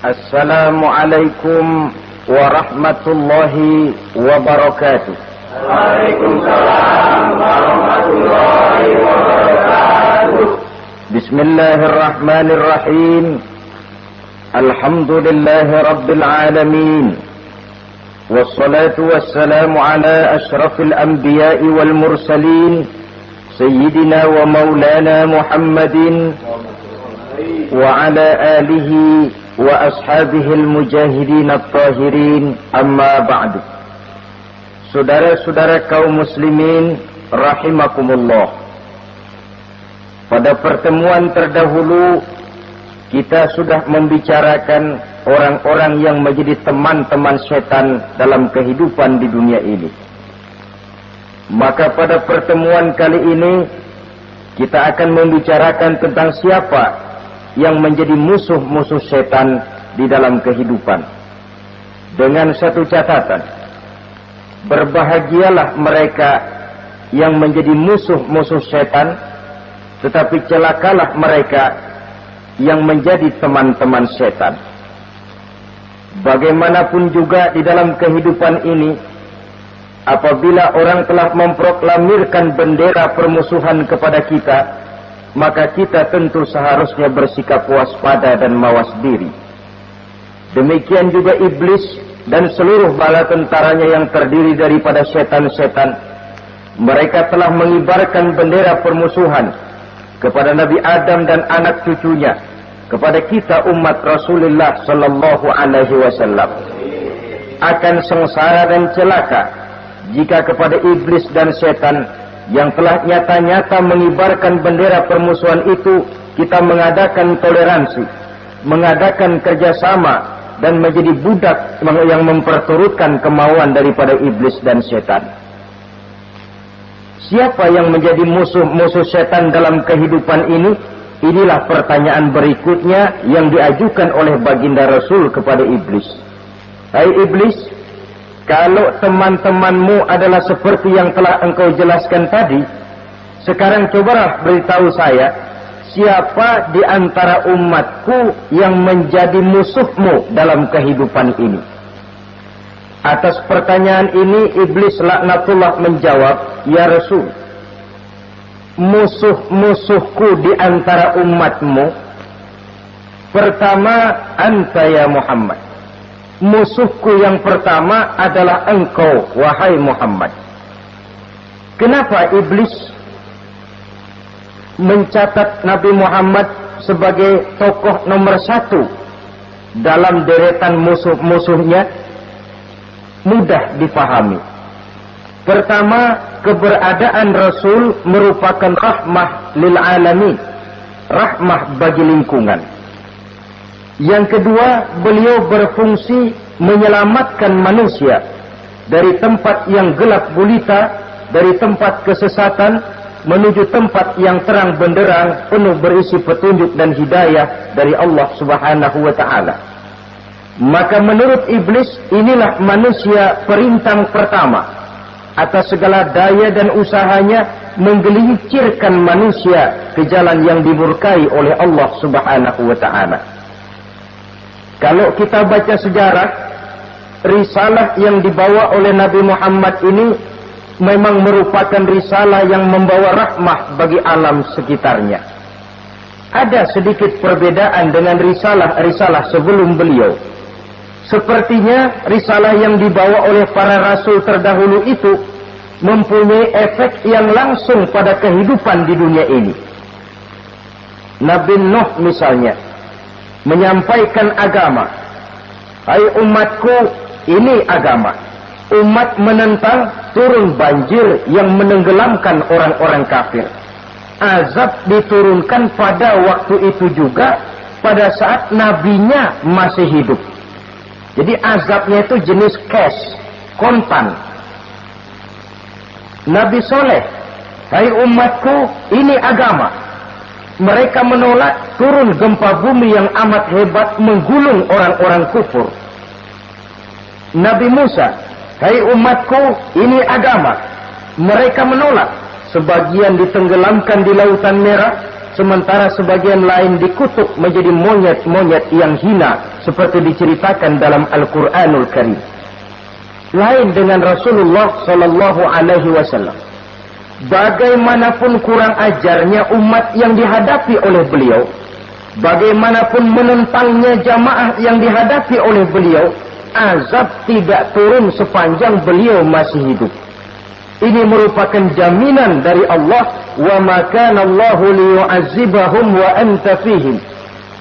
Assalamualaikum warahmatullahi wabarakatuh. Waalaikumsalam warahmatullahi wabarakatuh. Bismillahirrahmanirrahim. Alhamdulillahi rabbil alamin. Wassalatu wassalamu ala ashrafil anbiya'i wal mursalin Sayyidina wa maulana Muhammadin wa ala alihi wa ashabihil mujahidin at-tahirin, amma ba'du. Saudara-saudara kaum muslimin rahimakumullah. Pada pertemuan terdahulu kita sudah membicarakan orang-orang yang menjadi teman-teman setan dalam kehidupan di dunia ini. Maka pada pertemuan kali ini kita akan membicarakan tentang siapa yang menjadi musuh-musuh setan di dalam kehidupan. Dengan satu catatan, berbahagialah mereka yang menjadi musuh-musuh setan, tetapi celakalah mereka yang menjadi teman-teman setan. Bagaimanapun juga di dalam kehidupan ini, apabila orang telah memproklamirkan bendera permusuhan kepada kita, maka kita tentu seharusnya bersikap waspada dan mawas diri. Demikian juga iblis dan seluruh bala tentaranya yang terdiri daripada setan-setan. Mereka telah mengibarkan bendera permusuhan kepada Nabi Adam dan anak cucunya, kepada kita umat Rasulullah sallallahu alaihi wasallam. Akan sengsara dan celaka jika kepada iblis dan setan yang telah nyata-nyata mengibarkan bendera permusuhan itu kita mengadakan toleransi, mengadakan kerjasama, dan menjadi budak yang memperturutkan kemauan daripada iblis dan setan. Siapa yang menjadi musuh-musuh setan dalam kehidupan ini? Inilah pertanyaan berikutnya yang diajukan oleh baginda Rasul kepada iblis. Hai iblis, kalau teman-temanmu adalah seperti yang telah engkau jelaskan tadi, sekarang cobalah beritahu saya, siapa di antara umatku yang menjadi musuhmu dalam kehidupan ini? Atas pertanyaan ini, iblis laknatullah menjawab, ya Rasul, musuh-musuhku di antara umatmu, pertama, anta ya Muhammad. Musuhku yang pertama adalah engkau, wahai Muhammad. Kenapa iblis mencatat Nabi Muhammad sebagai tokoh nomor satu dalam deretan musuh-musuhnya? Mudah dipahami. Pertama, keberadaan Rasul merupakan rahmah lil alamin, rahmah bagi lingkungan. Yang kedua, beliau berfungsi menyelamatkan manusia dari tempat yang gelap gulita, dari tempat kesesatan menuju tempat yang terang benderang, penuh berisi petunjuk dan hidayah dari Allah Subhanahu wa taala. Maka menurut iblis, inilah manusia perintang pertama atas segala daya dan usahanya menggelincirkan manusia ke jalan yang dimurkai oleh Allah Subhanahu wa taala. Kalau kita baca sejarah, risalah yang dibawa oleh Nabi Muhammad ini memang merupakan risalah yang membawa rahmah bagi alam sekitarnya. Ada sedikit perbedaan dengan risalah-risalah sebelum beliau. Sepertinya risalah yang dibawa oleh para rasul terdahulu itu mempunyai efek yang langsung pada kehidupan di dunia ini. Nabi Nuh misalnya menyampaikan agama. Hai umatku, ini agama. Umat menentang, turun banjir yang menenggelamkan orang-orang kafir. Azab diturunkan pada waktu itu juga, pada saat nabinya masih hidup. Jadi azabnya itu jenis cash, kontan. Nabi Soleh, hai umatku, ini agama. Mereka menolak, turun gempa bumi yang amat hebat menggulung orang-orang kufur. Nabi Musa, hai umatku, ini agama. Mereka menolak, sebagian ditenggelamkan di Lautan Merah, sementara sebagian lain dikutuk menjadi monyet-monyet yang hina seperti diceritakan dalam Al-Qur'anul Karim. Lain dengan Rasulullah sallallahu alaihi wasallam. Bagaimanapun kurang ajarnya umat yang dihadapi oleh beliau, bagaimanapun menentangnya jamaah yang dihadapi oleh beliau, azab tidak turun sepanjang beliau masih hidup. Ini merupakan jaminan dari Allah, wa ma kana Allahu liyu'azzibahum wa anta fihim.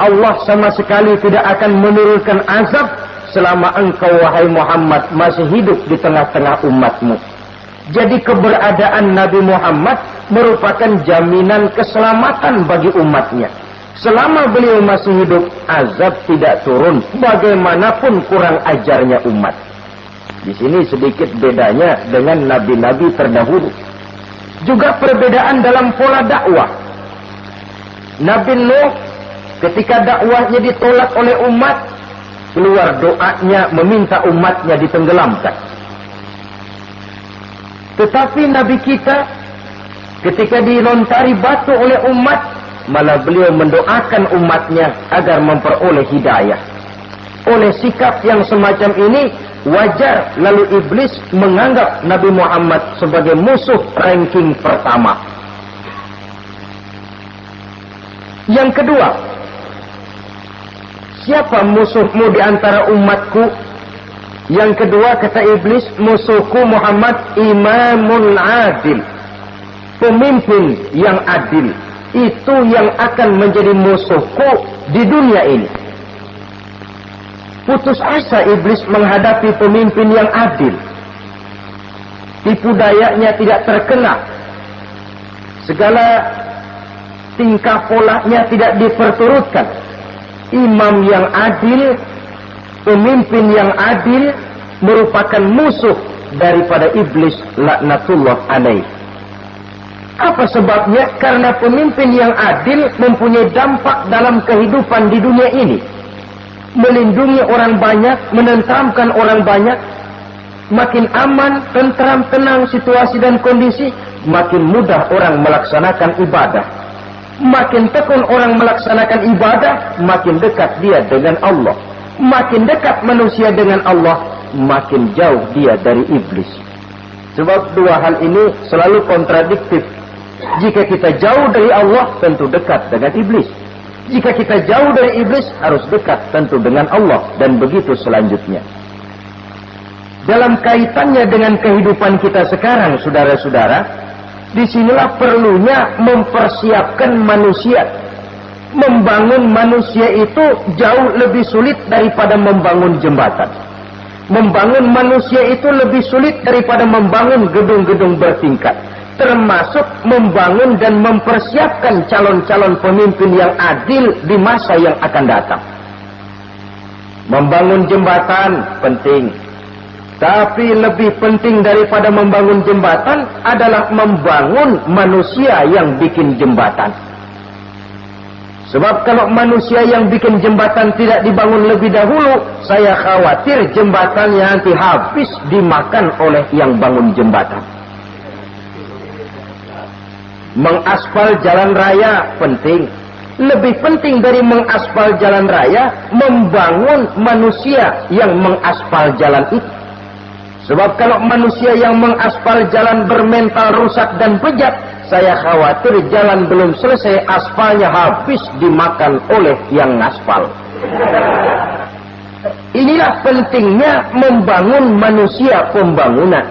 Allah sama sekali tidak akan menurunkan azab selama engkau wahai Muhammad masih hidup di tengah-tengah umatmu. Jadi keberadaan Nabi Muhammad merupakan jaminan keselamatan bagi umatnya. Selama beliau masih hidup, azab tidak turun bagaimanapun kurang ajarnya umat. Di sini sedikit bedanya dengan nabi-nabi terdahulu. Juga perbedaan dalam pola dakwah. Nabi Nuh ketika dakwahnya ditolak oleh umat, keluar doanya meminta umatnya ditenggelamkan. Tetapi Nabi kita ketika dilontari batu oleh umat, malah beliau mendoakan umatnya agar memperoleh hidayah. Oleh sikap yang semacam ini, wajar lalu iblis menganggap Nabi Muhammad sebagai musuh ranking pertama. Yang kedua, siapa musuhmu di antara umatku? Yang kedua kata iblis, musuhku Muhammad imamun adil, pemimpin yang adil. Itu yang akan menjadi musuhku di dunia ini. Putus asa iblis menghadapi pemimpin yang adil. Tipu dayanya tidak terkena. Segala tingkah polanya tidak diperturutkan. Imam yang adil, pemimpin yang adil merupakan musuh daripada iblis laknatullah alaih. Apa sebabnya? Karena pemimpin yang adil mempunyai dampak dalam kehidupan di dunia ini. Melindungi orang banyak, menenteramkan orang banyak. Makin aman, tentram, tenang situasi dan kondisi, makin mudah orang melaksanakan ibadah. Makin tekun orang melaksanakan ibadah, makin dekat dia dengan Allah. Makin dekat manusia dengan Allah, makin jauh dia dari iblis. Sebab dua hal ini selalu kontradiktif. Jika kita jauh dari Allah, tentu dekat dengan iblis. Jika kita jauh dari iblis, harus dekat tentu dengan Allah. Dan begitu selanjutnya. Dalam kaitannya dengan kehidupan kita sekarang, saudara-saudara, disinilah perlunya mempersiapkan manusia. Membangun manusia itu jauh lebih sulit daripada membangun jembatan. Membangun manusia itu lebih sulit daripada membangun gedung-gedung bertingkat. Termasuk membangun dan mempersiapkan calon-calon pemimpin yang adil di masa yang akan datang. Membangun jembatan penting. Tapi lebih penting daripada membangun jembatan adalah membangun manusia yang bikin jembatan. Sebab kalau manusia yang bikin jembatan tidak dibangun lebih dahulu, saya khawatir jembatannya nanti habis dimakan oleh yang bangun jembatan. Mengaspal jalan raya penting. Lebih penting dari mengaspal jalan raya, membangun manusia yang mengaspal jalan itu. Sebab kalau manusia yang mengaspal jalan bermental rusak dan bejat, saya khawatir jalan belum selesai, aspalnya habis dimakan oleh yang ngaspal. Inilah pentingnya membangun manusia pembangunan.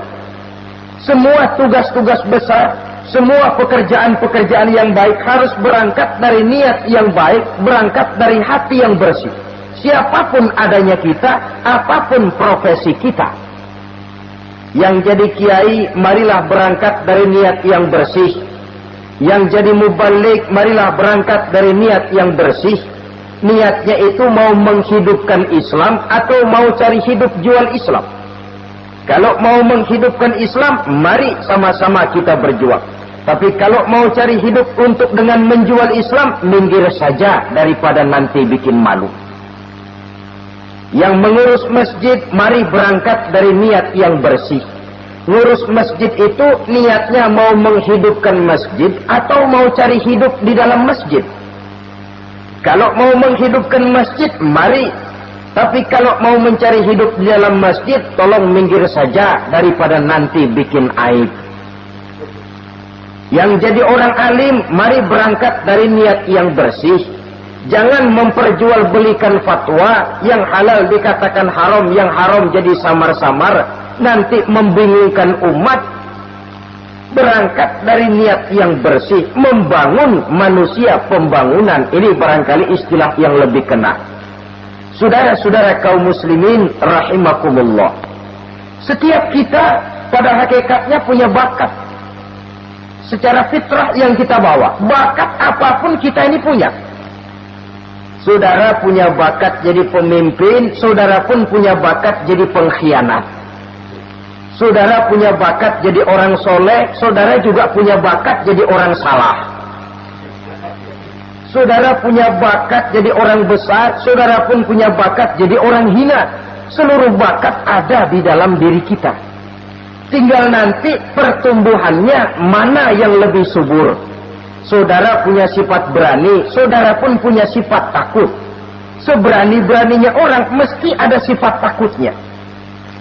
Semua tugas-tugas besar, semua pekerjaan-pekerjaan yang baik harus berangkat dari niat yang baik, berangkat dari hati yang bersih. Siapapun adanya kita, apapun profesi kita. Yang jadi kiai, marilah berangkat dari niat yang bersih. Yang jadi mubalik, marilah berangkat dari niat yang bersih. Niatnya itu mau menghidupkan Islam atau mau cari hidup jual Islam. Kalau mau menghidupkan Islam, mari sama-sama kita berjuang. Tapi kalau mau cari hidup untuk dengan menjual Islam, minggir saja daripada nanti bikin malu. Yang mengurus masjid, mari berangkat dari niat yang bersih. ngurus masjid itu niatnya mau menghidupkan masjid atau mau cari hidup di dalam masjid. Kalau mau menghidupkan masjid, mari. Tapi kalau mau mencari hidup di dalam masjid, tolong minggir saja daripada nanti bikin aib. Yang jadi orang alim, mari berangkat dari niat yang bersih. Jangan memperjualbelikan fatwa, yang halal dikatakan haram, yang haram jadi samar-samar, nanti membingungkan umat. Berangkat dari niat yang bersih, membangun manusia, pembangunan. Ini barangkali istilah yang lebih kena. Saudara-saudara kaum muslimin rahimakumullah. Setiap kita pada hakikatnya punya bakat. Secara fitrah yang kita bawa, bakat apapun kita ini punya. Saudara punya bakat jadi pemimpin, saudara pun punya bakat jadi pengkhianat. Saudara punya bakat jadi orang soleh, saudara juga punya bakat jadi orang salah. Saudara punya bakat jadi orang besar, saudara pun punya bakat jadi orang hina. Seluruh bakat ada di dalam diri kita. Tinggal nanti pertumbuhannya mana yang lebih subur. Saudara punya sifat berani, saudara pun punya sifat takut. Seberani-beraninya orang mesti ada sifat takutnya.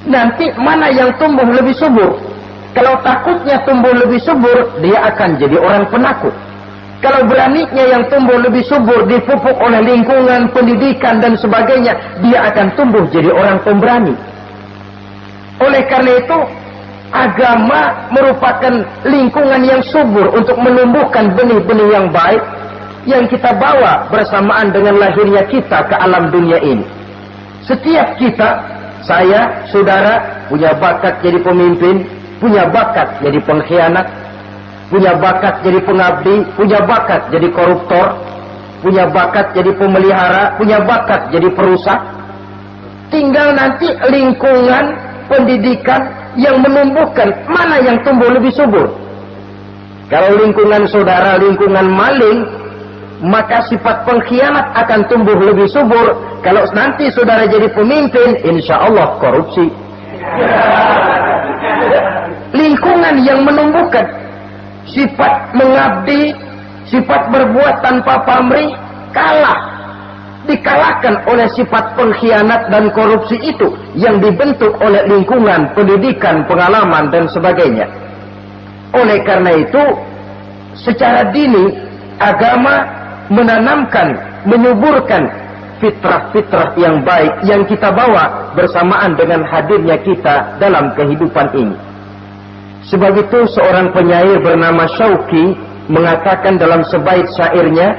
Nanti mana yang tumbuh lebih subur? Kalau takutnya tumbuh lebih subur, dia akan jadi orang penakut. Kalau beraninya yang tumbuh lebih subur, dipupuk oleh lingkungan, pendidikan dan sebagainya, dia akan tumbuh jadi orang pemberani. Oleh karena itu, agama merupakan lingkungan yang subur untuk menumbuhkan benih-benih yang baik yang kita bawa bersamaan dengan lahirnya kita ke alam dunia ini. Setiap kita, saya, saudara, punya bakat jadi pemimpin, punya bakat jadi pengkhianat, punya bakat jadi pengabdi, punya bakat jadi koruptor, punya bakat jadi pemelihara, punya bakat jadi perusak. Tinggal nanti lingkungan pendidikan yang menumbuhkan mana yang tumbuh lebih subur. Kalau lingkungan saudara lingkungan maling, maka sifat pengkhianat akan tumbuh lebih subur. Kalau nanti saudara jadi pemimpin, insya Allah korupsi. Lingkungan yang menumbuhkan sifat mengabdi, sifat berbuat tanpa pamrih, dikalahkan oleh sifat pengkhianat dan korupsi itu yang dibentuk oleh lingkungan, pendidikan, pengalaman dan sebagainya. Oleh karena itu, secara dini agama menanamkan, menyuburkan fitrah-fitrah yang baik yang kita bawa bersamaan dengan hadirnya kita dalam kehidupan ini. Sebab itu seorang penyair bernama Syauqi mengatakan dalam sebaik syairnya,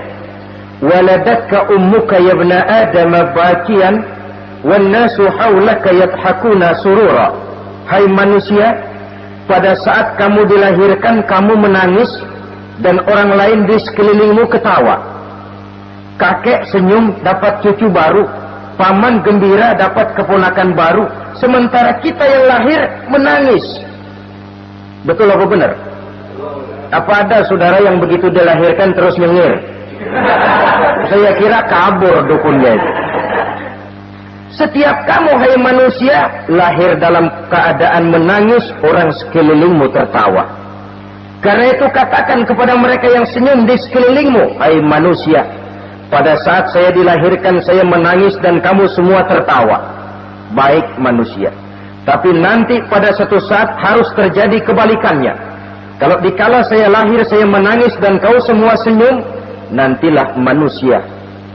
waladatka ummuka ya ibna adam bakian wan nasu haulaka yadhakuna surura. Hai manusia, pada saat kamu dilahirkan kamu menangis dan orang lain di sekelilingmu ketawa. Kakek senyum dapat cucu baru, paman gembira dapat keponakan baru, sementara kita yang lahir menangis. Betul apa benar? Apa ada saudara yang begitu dilahirkan terus nyengir? Saya kira kabur dukunnya itu. Setiap kamu hai manusia lahir dalam keadaan menangis, orang sekelilingmu tertawa. Karena itu katakan kepada mereka yang senyum di sekelilingmu, hai manusia, pada saat saya dilahirkan saya menangis dan kamu semua tertawa. Baik manusia. Tapi nanti pada satu saat harus terjadi kebalikannya. Kalau dikala saya lahir saya menangis dan kau semua senyum, nantilah manusia.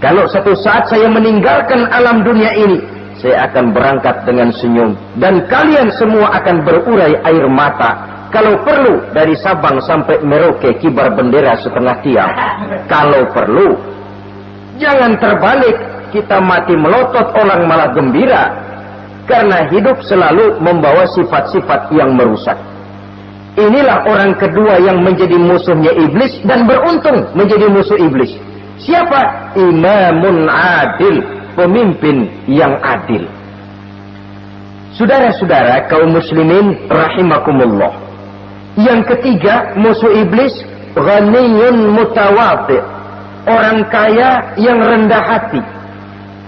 Kalau satu saat saya meninggalkan alam dunia ini, saya akan berangkat dengan senyum. Dan kalian semua akan berurai air mata. Kalau perlu dari Sabang sampai Merauke kibar bendera setengah tiang. Kalau perlu. Jangan terbalik, kita mati melotot orang malah gembira. Karena hidup selalu membawa sifat-sifat yang merusak. Inilah orang kedua yang menjadi musuhnya iblis dan beruntung menjadi musuh iblis. Siapa? Imamun adil, pemimpin yang adil. Saudara-saudara kaum muslimin rahimakumullah. Yang ketiga musuh iblis, ghaniyun mutawadhi, orang kaya yang rendah hati,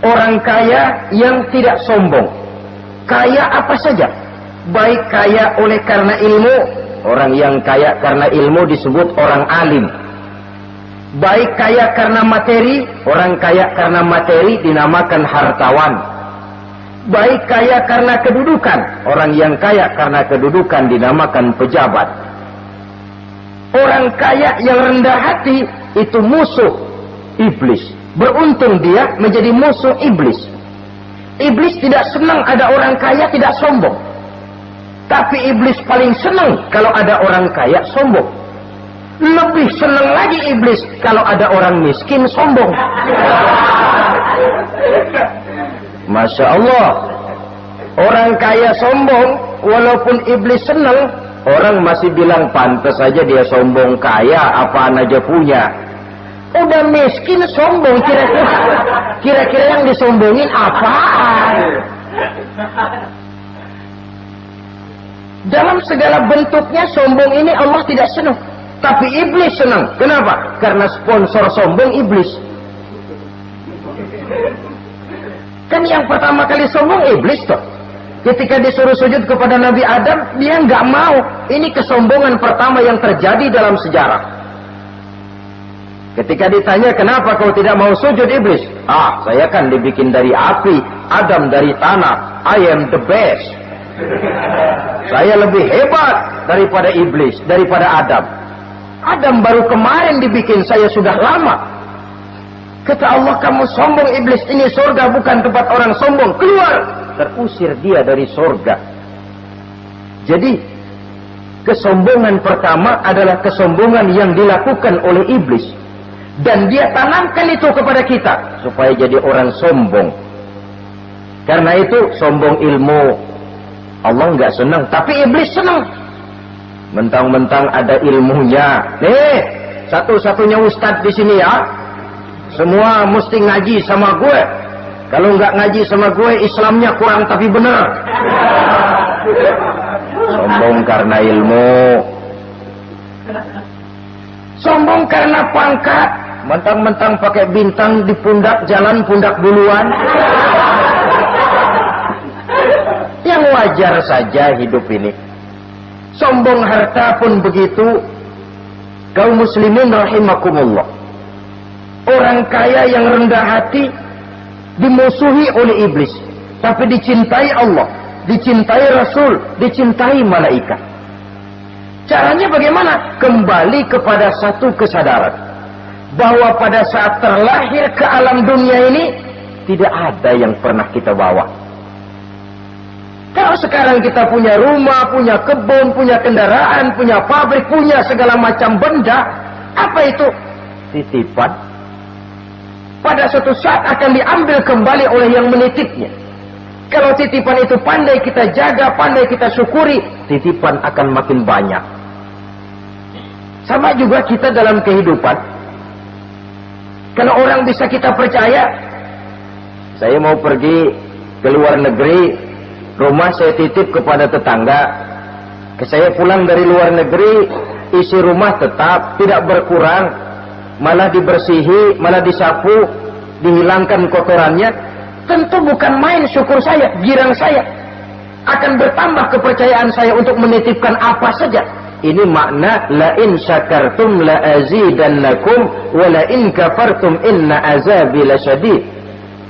orang kaya yang tidak sombong. Kaya apa saja, baik kaya oleh karena ilmu, orang yang kaya karena ilmu disebut orang alim. Baik kaya karena materi, orang kaya karena materi dinamakan hartawan. Baik kaya karena kedudukan, orang yang kaya karena kedudukan dinamakan pejabat. Orang kaya yang rendah hati itu musuh iblis. Beruntung dia menjadi musuh iblis. Iblis tidak senang ada orang kaya tidak sombong. Tapi iblis paling senang kalau ada orang kaya sombong. Lebih senang lagi iblis kalau ada orang miskin sombong. Masya Allah. Orang kaya sombong, walaupun iblis senang, orang masih bilang pantas saja dia sombong, kaya apaan aja punya. Udah miskin sombong, kira-kira yang disombongin apaan? Dalam segala bentuknya sombong ini Allah tidak senang. Tapi iblis senang. Kenapa? Karena sponsor sombong iblis. Kan yang pertama kali sombong iblis toh. Ketika disuruh sujud kepada Nabi Adam, dia nggak mau. Ini kesombongan pertama yang terjadi dalam sejarah. Ketika ditanya kenapa kau tidak mau sujud iblis? Saya kan dibikin dari api, Adam dari tanah. I am the best. Saya lebih hebat daripada iblis, daripada Adam. Adam baru kemarin dibikin, saya sudah lama. Kata Allah, kamu sombong iblis, ini surga bukan tempat orang sombong, keluar. Terusir dia dari surga. Jadi kesombongan pertama adalah kesombongan yang dilakukan oleh iblis, dan dia tanamkan itu kepada kita supaya jadi orang sombong. Karena itu sombong ilmu Allah nggak senang, tapi iblis senang. Mentang-mentang ada ilmunya. Nih, satu-satunya ustadz di sini ya. Semua mesti ngaji sama gue. Kalau nggak ngaji sama gue, Islamnya kurang tapi benar. Sombong karena ilmu. Sombong karena pangkat. Mentang-mentang pakai bintang di pundak, jalan pundak duluan. Yang wajar saja hidup ini. Sombong harta pun begitu. Kaum muslimin rahimakumullah. Orang kaya yang rendah hati dimusuhi oleh iblis, tapi dicintai Allah, dicintai Rasul, dicintai malaikat. Caranya bagaimana? Kembali kepada satu kesadaran bahwa pada saat terlahir ke alam dunia ini tidak ada yang pernah kita bawa. Kalau sekarang kita punya rumah, punya kebun, punya kendaraan, punya pabrik, punya segala macam benda, apa itu? Titipan. Pada suatu saat akan diambil kembali oleh yang menitipnya. Kalau titipan itu pandai kita jaga, pandai kita syukuri, titipan akan makin banyak. Sama juga kita dalam kehidupan. Kalau orang bisa kita percaya, saya mau pergi ke luar negeri, rumah saya titip kepada tetangga. Saya pulang dari luar negeri, isi rumah tetap tidak berkurang, malah dibersihi, malah disapu, dihilangkan kotorannya. Tentu bukan main syukur saya, girang saya. Akan bertambah kepercayaan saya untuk menitipkan apa saja. Ini makna la in syakartum la azidannakum wa la in kafartum inna azabi lasyadid.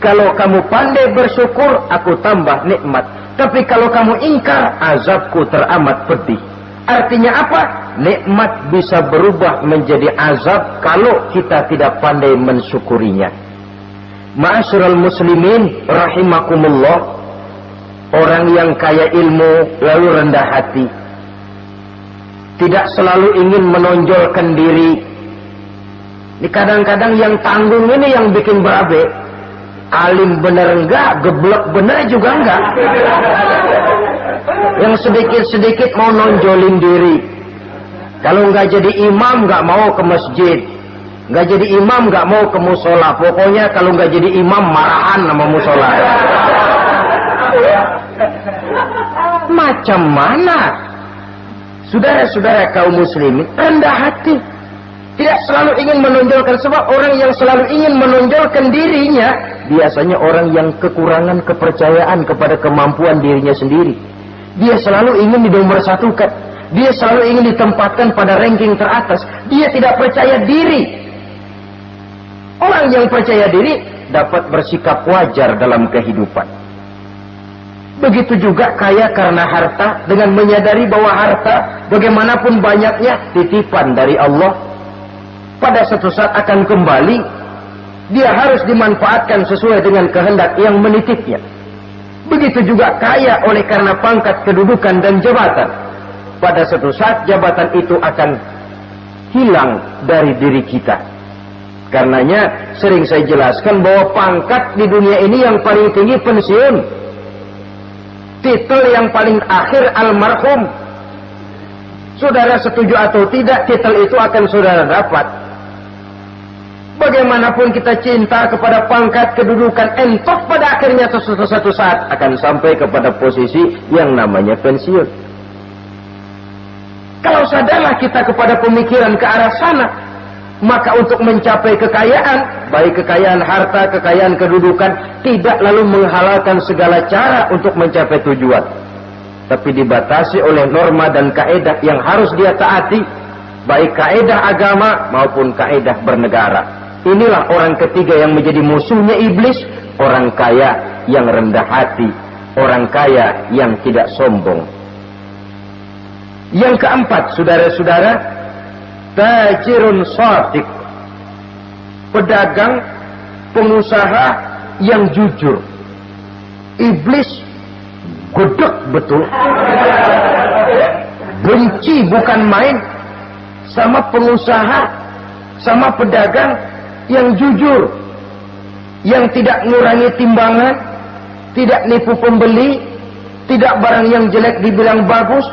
Kalau kamu pandai bersyukur, aku tambah nikmat. Tapi kalau kamu ingkar, azabku teramat pedih. Artinya apa? Nikmat bisa berubah menjadi azab kalau kita tidak pandai mensyukurinya. Ma'asyiral muslimin rahimakumullah. Orang yang kaya ilmu lalu rendah hati, tidak selalu ingin menonjolkan diri. Ini kadang-kadang yang tanggung ini yang bikin berabe. Alim bener enggak, geblek bener juga enggak. Yang sedikit-sedikit mau nonjolin diri. Kalau enggak jadi imam enggak mau ke masjid. Enggak jadi imam enggak mau ke musola. Pokoknya kalau enggak jadi imam marahan sama musola. Macam mana? Saudara-saudara kaum muslimin, rendah hati. Tidak selalu ingin menonjolkan, sebab orang yang selalu ingin menonjolkan dirinya biasanya orang yang kekurangan kepercayaan kepada kemampuan dirinya sendiri. Dia selalu ingin dinomorsatukan. Dia selalu ingin ditempatkan pada ranking teratas. Dia tidak percaya diri. Orang yang percaya diri dapat bersikap wajar dalam kehidupan. Begitu juga kaya karena harta, dengan menyadari bahwa harta bagaimanapun banyaknya titipan dari Allah, pada suatu saat akan kembali. Dia harus dimanfaatkan sesuai dengan kehendak yang menitipnya. Begitu juga kaya oleh karena pangkat, kedudukan, dan jabatan. Pada suatu saat jabatan itu akan hilang dari diri kita. Karenanya sering saya jelaskan bahwa pangkat di dunia ini yang paling tinggi pensiun. Titel yang paling akhir almarhum. Saudara setuju atau tidak, titel itu akan saudara dapat. Bagaimanapun kita cinta kepada pangkat, kedudukan, entok pada akhirnya suatu saat akan sampai kepada posisi yang namanya pensiun. Kalau sadarlah kita kepada pemikiran ke arah sana, maka untuk mencapai kekayaan, baik kekayaan harta, kekayaan kedudukan, tidak lalu menghalalkan segala cara untuk mencapai tujuan, tapi dibatasi oleh norma dan kaedah yang harus dia taati, baik kaedah agama maupun kaedah bernegara. Inilah orang ketiga yang menjadi musuhnya iblis, orang kaya yang rendah hati, orang kaya yang tidak sombong. Yang keempat, saudara-saudara, tajirun shadiq, pedagang, pengusaha yang jujur. Iblis gedek betul, benci bukan main sama pengusaha, sama pedagang yang jujur, yang tidak mengurangi timbangan, tidak nipu pembeli, tidak barang yang jelek dibilang bagus,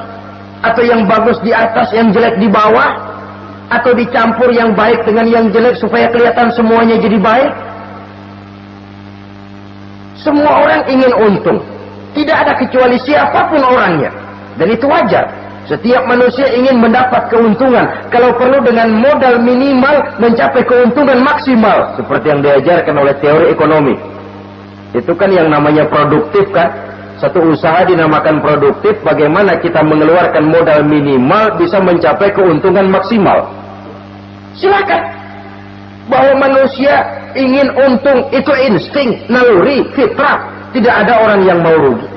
atau yang bagus di atas, yang jelek di bawah, atau dicampur yang baik dengan yang jelek supaya kelihatan semuanya jadi baik. Semua orang ingin untung, tidak ada kecuali siapapun orangnya, dan itu wajar. Setiap manusia ingin mendapat keuntungan, kalau perlu dengan modal minimal mencapai keuntungan maksimal, seperti yang diajarkan oleh teori ekonomi. Itu kan yang namanya produktif kan? Satu usaha dinamakan produktif, bagaimana kita mengeluarkan modal minimal bisa mencapai keuntungan maksimal. Silakan. Bahwa manusia ingin untung itu insting, naluri, fitrah. Tidak ada orang yang mau rugi.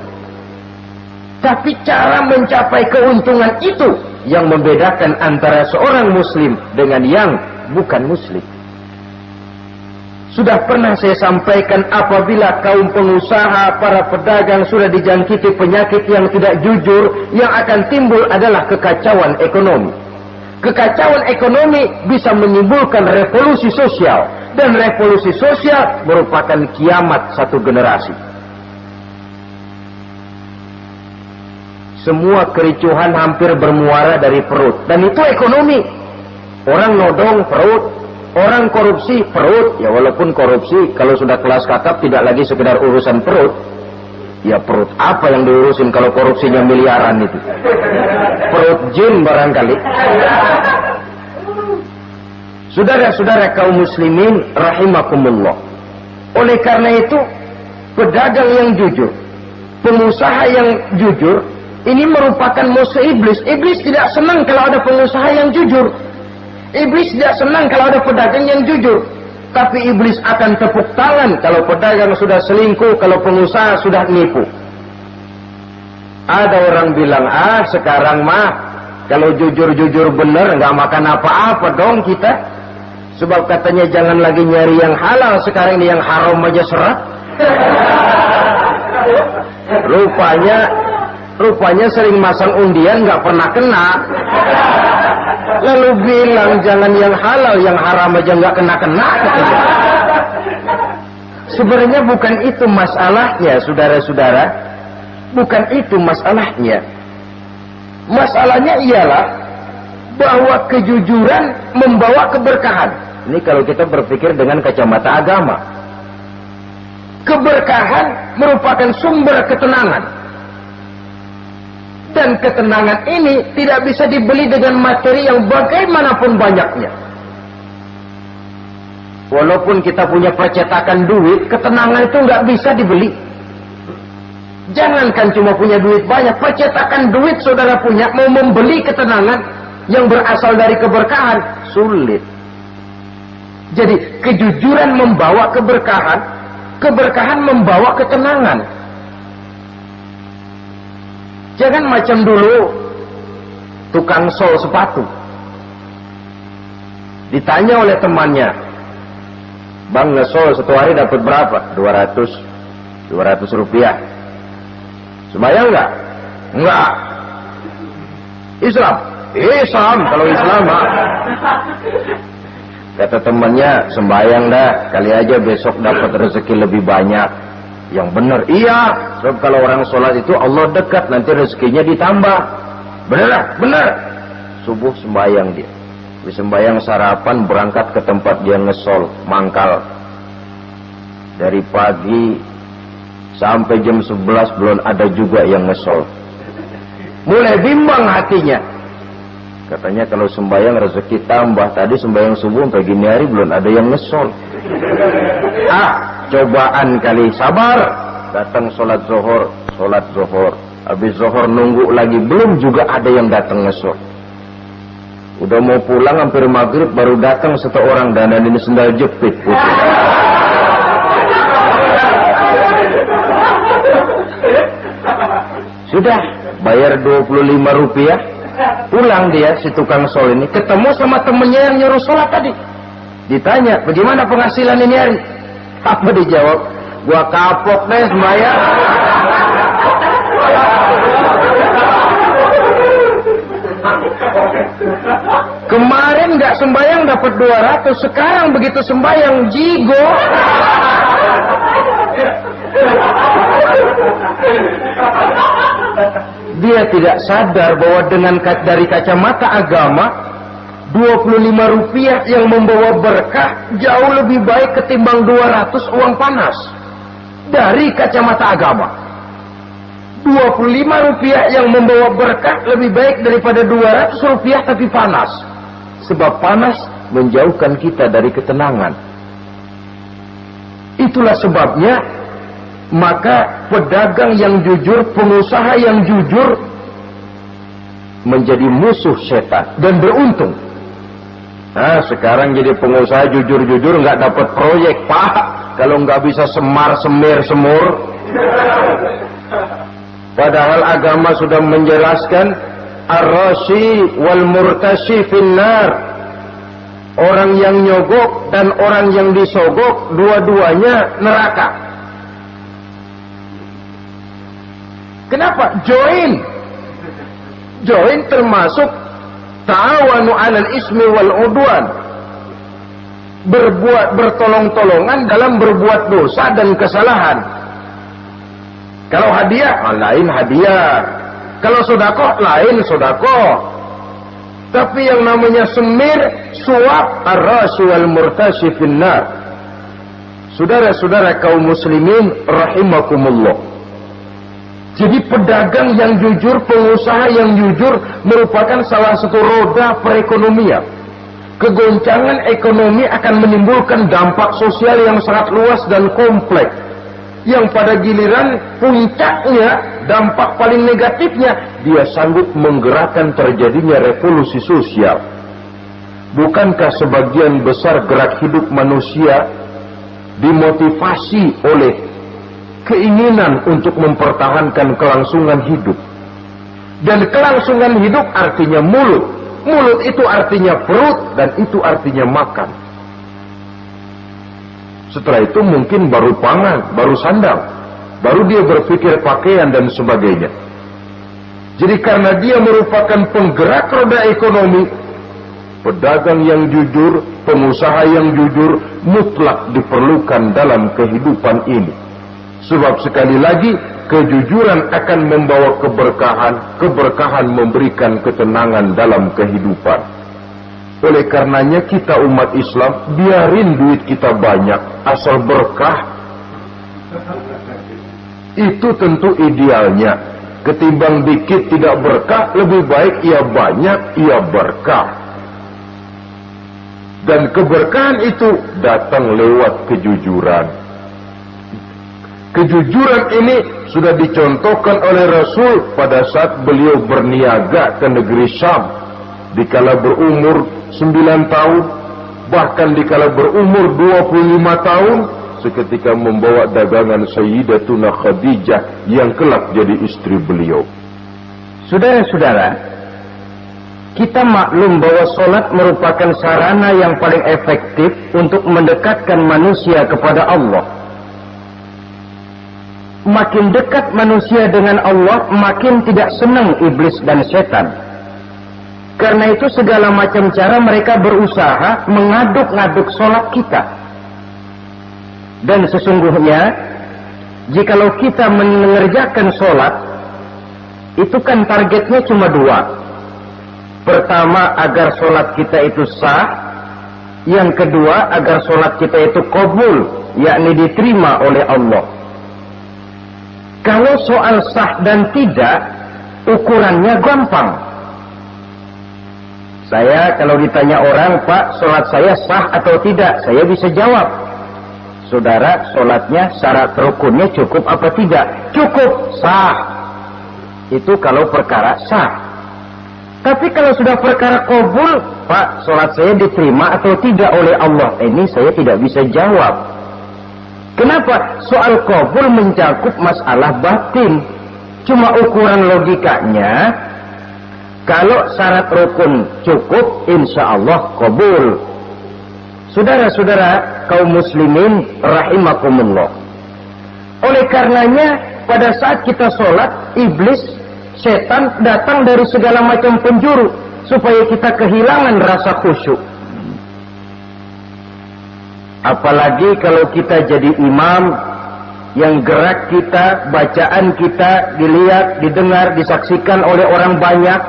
Tapi cara mencapai keuntungan itu yang membedakan antara seorang muslim dengan yang bukan muslim. Sudah pernah saya sampaikan, apabila kaum pengusaha, para pedagang sudah dijangkiti penyakit yang tidak jujur, yang akan timbul adalah kekacauan ekonomi. Kekacauan ekonomi bisa menimbulkan revolusi sosial, dan revolusi sosial merupakan kiamat satu generasi. Semua kericuhan hampir bermuara dari perut, dan itu ekonomi. Orang nodong perut, orang korupsi perut. Ya walaupun korupsi kalau sudah kelas kakap tidak lagi sekedar urusan perut. Ya perut apa yang diurusin kalau korupsinya miliaran itu? Perut jin barangkali. Saudara-saudara kaum muslimin rahimakumullah. Oleh karena itu, pedagang yang jujur, pengusaha yang jujur, ini merupakan musuh iblis. Iblis tidak senang kalau ada pengusaha yang jujur. Iblis tidak senang kalau ada pedagang yang jujur. Tapi iblis akan tepuk tangan kalau pedagang sudah selingkuh, kalau pengusaha sudah nipu. Ada orang bilang, sekarang mah kalau jujur-jujur bener nggak makan apa-apa dong kita. Sebab katanya jangan lagi nyari yang halal, sekarang ini yang haram aja seret. Rupanya sering masang undian nggak pernah kena. Lalu bilang jangan yang halal, yang haram aja nggak kena-kena. Sebenarnya bukan itu masalahnya, saudara-saudara. Bukan itu masalahnya. Masalahnya ialah bahwa kejujuran membawa keberkahan. Ini kalau kita berpikir dengan kacamata agama. Keberkahan merupakan sumber ketenangan. Dan ketenangan ini tidak bisa dibeli dengan materi yang bagaimanapun banyaknya. Walaupun kita punya percetakan duit, ketenangan itu nggak bisa dibeli. Jangankan cuma punya duit banyak, percetakan duit saudara punya, mau membeli ketenangan yang berasal dari keberkahan, sulit. Jadi kejujuran membawa keberkahan, keberkahan membawa ketenangan. Jangan macam dulu tukang sol sepatu. Ditanya oleh temannya, "Bang, ngesol satu hari dapat berapa?" 200 rupiah. Sembayang enggak? Enggak. Islam? Islam, kalau Islam mah. Kata temannya, "Sembayang dah, kali aja besok dapat rezeki lebih banyak." Yang benar, iya. Sebab kalau orang sholat itu Allah dekat, nanti rezekinya ditambah. Benar, benar. Subuh sembayang dia. Habis sembayang sarapan, berangkat ke tempat dia ngesol, mangkal. Dari pagi sampai jam 11 belum ada juga yang ngesol. Mulai bimbang hatinya. Katanya kalau sembahyang rezeki tambah. Tadi sembahyang subuh sampai gini hari belum ada yang ngesol. Cobaan kali, sabar. Datang sholat zuhur. Habis zuhur nunggu lagi, belum juga ada yang datang ngesol. Udah mau pulang hampir maghrib, baru datang satu orang, dan ini sendal jepit putih. Sudah bayar 25 rupiah, pulang dia si tukang sol ini, ketemu sama temennya yang nyuruh sholat tadi. Ditanya, "Bagaimana penghasilan ini hari?" Apa dijawab? "Gua kapok deh sembahyang." Kemarin nggak sembahyang dapat 200, sekarang begitu sembahyang jigo. Dia tidak sadar bahwa dengan dari kacamata agama, 25 rupiah yang membawa berkah jauh lebih baik ketimbang 200 uang panas. Dari kacamata agama, 25 rupiah yang membawa berkah lebih baik daripada 200 rupiah tapi panas. Sebab panas menjauhkan kita dari ketenangan. Itulah sebabnya maka pedagang yang jujur, pengusaha yang jujur menjadi musuh setan dan beruntung. Nah, sekarang jadi pengusaha jujur-jujur nggak dapat proyek, Pak. Kalau nggak bisa semur. Padahal agama sudah menjelaskan ar-rashi wal murtashi finnar. Orang yang nyogok dan orang yang disogok, dua-duanya neraka. Kenapa? Join termasuk ta'awanu 'alal ismi wal 'udwan. Bertolong-tolongan dalam berbuat dosa dan kesalahan. Kalau hadiah, lain hadiah. Kalau sedekah, lain sedekah. Tapi yang namanya semir, suap, ar-rashi wal murtashi finnar. Saudara-saudara kaum muslimin rahimakumullah. Jadi pedagang yang jujur, pengusaha yang jujur merupakan salah satu roda perekonomian. Kegoncangan ekonomi akan menimbulkan dampak sosial yang sangat luas dan kompleks. Yang pada giliran puncaknya, dampak paling negatifnya, dia sanggup menggerakkan terjadinya revolusi sosial. Bukankah sebagian besar gerak hidup manusia dimotivasi oleh keinginan untuk mempertahankan kelangsungan hidup? Dan kelangsungan hidup artinya mulut. Mulut itu artinya perut, dan itu artinya makan. Setelah itu mungkin baru pangan, baru sandang, baru dia berpikir pakaian dan sebagainya. Jadi karena dia merupakan penggerak roda ekonomi, pedagang yang jujur, pengusaha yang jujur mutlak diperlukan dalam kehidupan ini. Sebab sekali lagi, kejujuran akan membawa keberkahan, keberkahan memberikan ketenangan dalam kehidupan. Oleh karenanya kita umat Islam, biarin duit kita banyak, asal berkah. Itu tentu idealnya. Ketimbang dikit tidak berkah, lebih baik ia banyak, ia berkah. Dan keberkahan itu datang lewat kejujuran. Kejujuran ini sudah dicontohkan oleh Rasul pada saat beliau berniaga ke negeri Syam dikala berumur 9 tahun, bahkan dikala berumur 25 tahun seketika membawa dagangan Sayyidatuna Khadijah yang kelak jadi istri beliau. Saudara-saudara, kita maklum bahwa sholat merupakan sarana yang paling efektif untuk mendekatkan manusia kepada Allah. Makin dekat manusia dengan Allah, makin tidak senang iblis dan setan. Karena itu segala macam cara mereka berusaha mengaduk-ngaduk sholat kita. Dan sesungguhnya, jikalau kita mengerjakan sholat, itu kan targetnya cuma 2. Pertama, agar sholat kita itu sah. Yang kedua, agar sholat kita itu qabul, yakni diterima oleh Allah. Kalau soal sah dan tidak, ukurannya gampang. Saya kalau ditanya orang, Pak, sholat saya sah atau tidak? Saya bisa jawab. Saudara, sholatnya syarat rukunnya cukup apa tidak? Cukup, sah. Itu kalau perkara sah. Tapi kalau sudah perkara qabul, Pak, sholat saya diterima atau tidak oleh Allah? Ini saya tidak bisa jawab. Kenapa? Soal qabul mencakup masalah batin. Cuma ukuran logikanya, kalau syarat rukun cukup, insya Allah qabul. Saudara-saudara kaum muslimin rahimakumullah. Oleh karenanya, pada saat kita sholat, iblis, setan datang dari segala macam penjuru supaya kita kehilangan rasa khusyuk. Apalagi kalau kita jadi imam yang gerak kita, bacaan kita dilihat, didengar, disaksikan oleh orang banyak,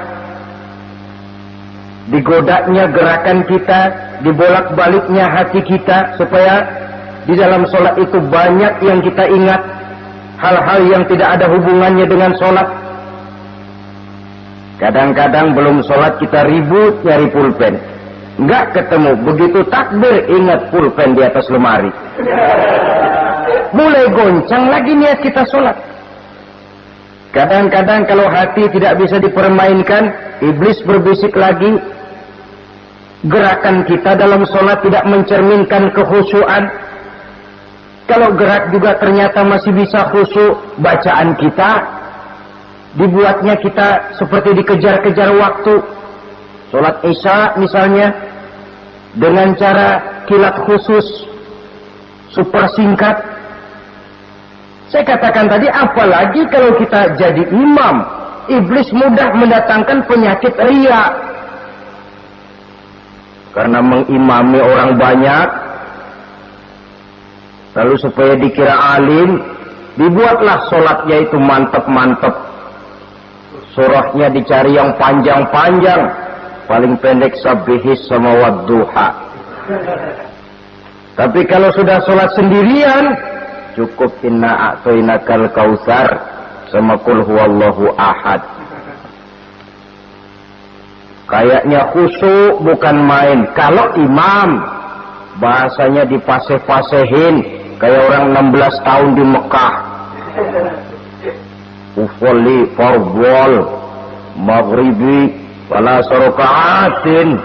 digodanya gerakan kita, dibolak-baliknya hati kita, supaya di dalam sholat itu banyak yang kita ingat, hal-hal yang tidak ada hubungannya dengan sholat. Kadang-kadang belum sholat kita ribut nyari pulpen, nggak ketemu, begitu takbir ingat pulpen di atas lemari. Mulai goncang lagi niat kita sholat. Kadang-kadang kalau hati tidak bisa dipermainkan, iblis berbisik lagi. Gerakan kita dalam sholat tidak mencerminkan kekhusyuan. Kalau gerak juga ternyata masih bisa khusyuk, bacaan kita dibuatnya kita seperti dikejar-kejar waktu. Sholat Isya misalnya, dengan cara kilat khusus, super singkat. Saya katakan tadi, apalagi kalau kita jadi imam, iblis mudah mendatangkan penyakit riya. Karena mengimami orang banyak, lalu supaya dikira alim, dibuatlah sholatnya itu mantep-mantep. Surahnya dicari yang panjang-panjang, paling pendek sabihis sama wadduha. Tapi kalau sudah sholat sendirian, cukup inna a'toinakal kautsar sama qul huwallahu ahad. Kayaknya khusyuk bukan main. Kalau imam, bahasanya dipaseh-pasehin kayak orang 16 tahun di Mekah. Ufolli fardwal maghribi wala sarokaatin.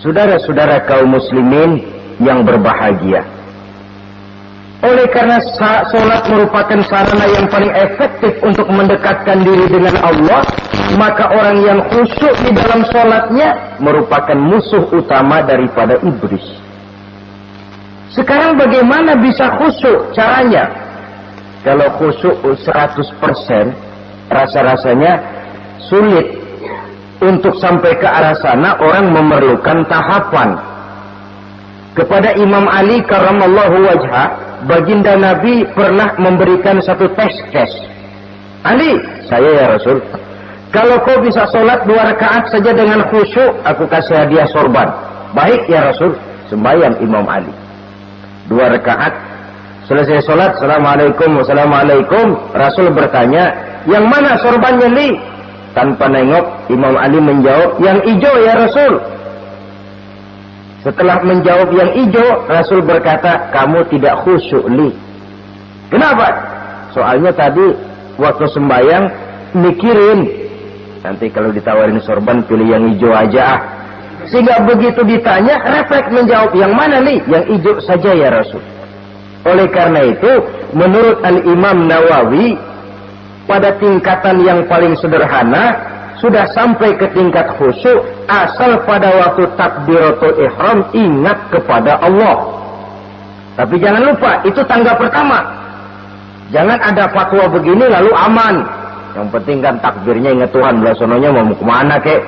Saudara-saudara kaum muslimin yang berbahagia, oleh karena sholat merupakan sarana yang paling efektif untuk mendekatkan diri dengan Allah, maka orang yang khusyuk di dalam sholatnya merupakan musuh utama daripada iblis. Sekarang bagaimana bisa khusyuk caranya? Kalau khusyuk 100%, rasa-rasanya sulit. Untuk sampai ke arah sana, orang memerlukan tahapan. Kepada Imam Ali karramallahu wajhah, baginda Nabi pernah memberikan satu tes. Ali, saya ya Rasul, kalau kau bisa sholat 2 rakaat saja dengan khusyuk, aku kasih hadiah sorban. Baik ya Rasul, sembahyang Imam Ali 2 rakaat. Selesai sholat, assalamualaikum, wassalamualaikum. Rasul bertanya, yang mana sorbannya Li? Tanpa nengok, Imam Ali menjawab, yang hijau ya Rasul. Setelah menjawab yang hijau, Rasul berkata, kamu tidak khusyuk Li. Kenapa? Soalnya tadi waktu sembahyang mikirin, nanti kalau ditawarin sorban pilih yang hijau aja ah. Sehingga begitu ditanya, refleks menjawab, yang mana nih? Yang hijau saja ya Rasul. Oleh karena itu, menurut Al-Imam Nawawi, pada tingkatan yang paling sederhana, sudah sampai ke tingkat khusyuk, asal pada waktu takbiratul ihram ingat kepada Allah. Tapi jangan lupa, itu tangga pertama. Jangan ada fatwa begini lalu aman. Yang penting kan takbirnya ingat Tuhan, belah sononya mau kemana kek.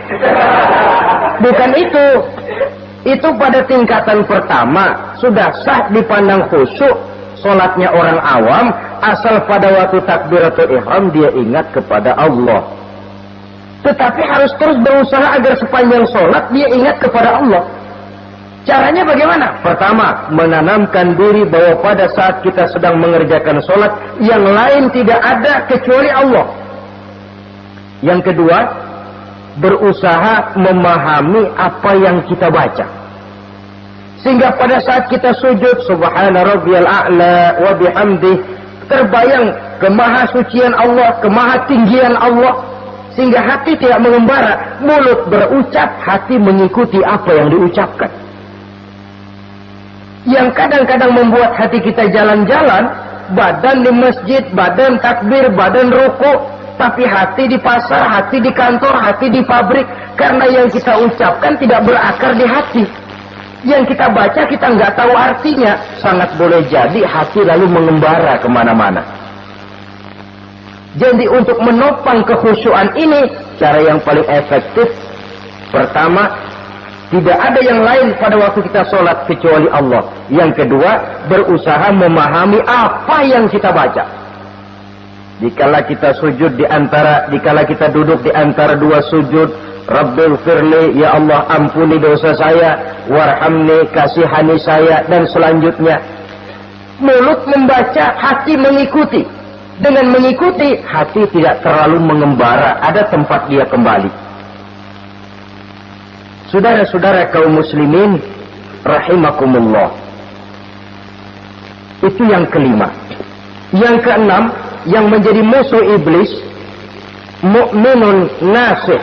Bukan itu. Itu pada tingkatan pertama sudah sah dipandang khusyuk. Solatnya orang awam, asal pada waktu takbiratul ihram dia ingat kepada Allah. Tetapi harus terus berusaha agar sepanjang solat dia ingat kepada Allah. Caranya bagaimana? Pertama, menanamkan diri bahwa pada saat kita sedang mengerjakan solat, yang lain tidak ada kecuali Allah. Yang kedua, berusaha memahami apa yang kita baca. Sehingga pada saat kita sujud, subhana rabbiyal a'la wa bihamdih, terbayang kemahasucian Allah, kemahatinggian Allah. Sehingga hati tidak mengembara, mulut berucap, hati mengikuti apa yang diucapkan. Yang kadang-kadang membuat hati kita jalan-jalan, badan di masjid, badan takbir, badan rukuk, tapi hati di pasar, hati di kantor, hati di pabrik. Karena yang kita ucapkan tidak berakar di hati. Yang kita baca kita nggak tahu artinya. Sangat boleh jadi hati lalu mengembara kemana-mana. Jadi untuk menopang kekhusyuan ini, cara yang paling efektif, pertama, tidak ada yang lain pada waktu kita sholat kecuali Allah. Yang kedua, berusaha memahami apa yang kita baca. Dikala kita sujud dikala kita duduk di antara dua sujud, Rabbighfirli, ya Allah ampuni dosa saya, warhamni, kasihani saya, dan selanjutnya. Mulut membaca, hati mengikuti. Dengan mengikuti, hati tidak terlalu mengembara, ada tempat dia kembali. Saudara-saudara kaum muslimin rahimakumullah. Itu yang kelima. Yang keenam, yang menjadi musuh iblis, mukminun nasih.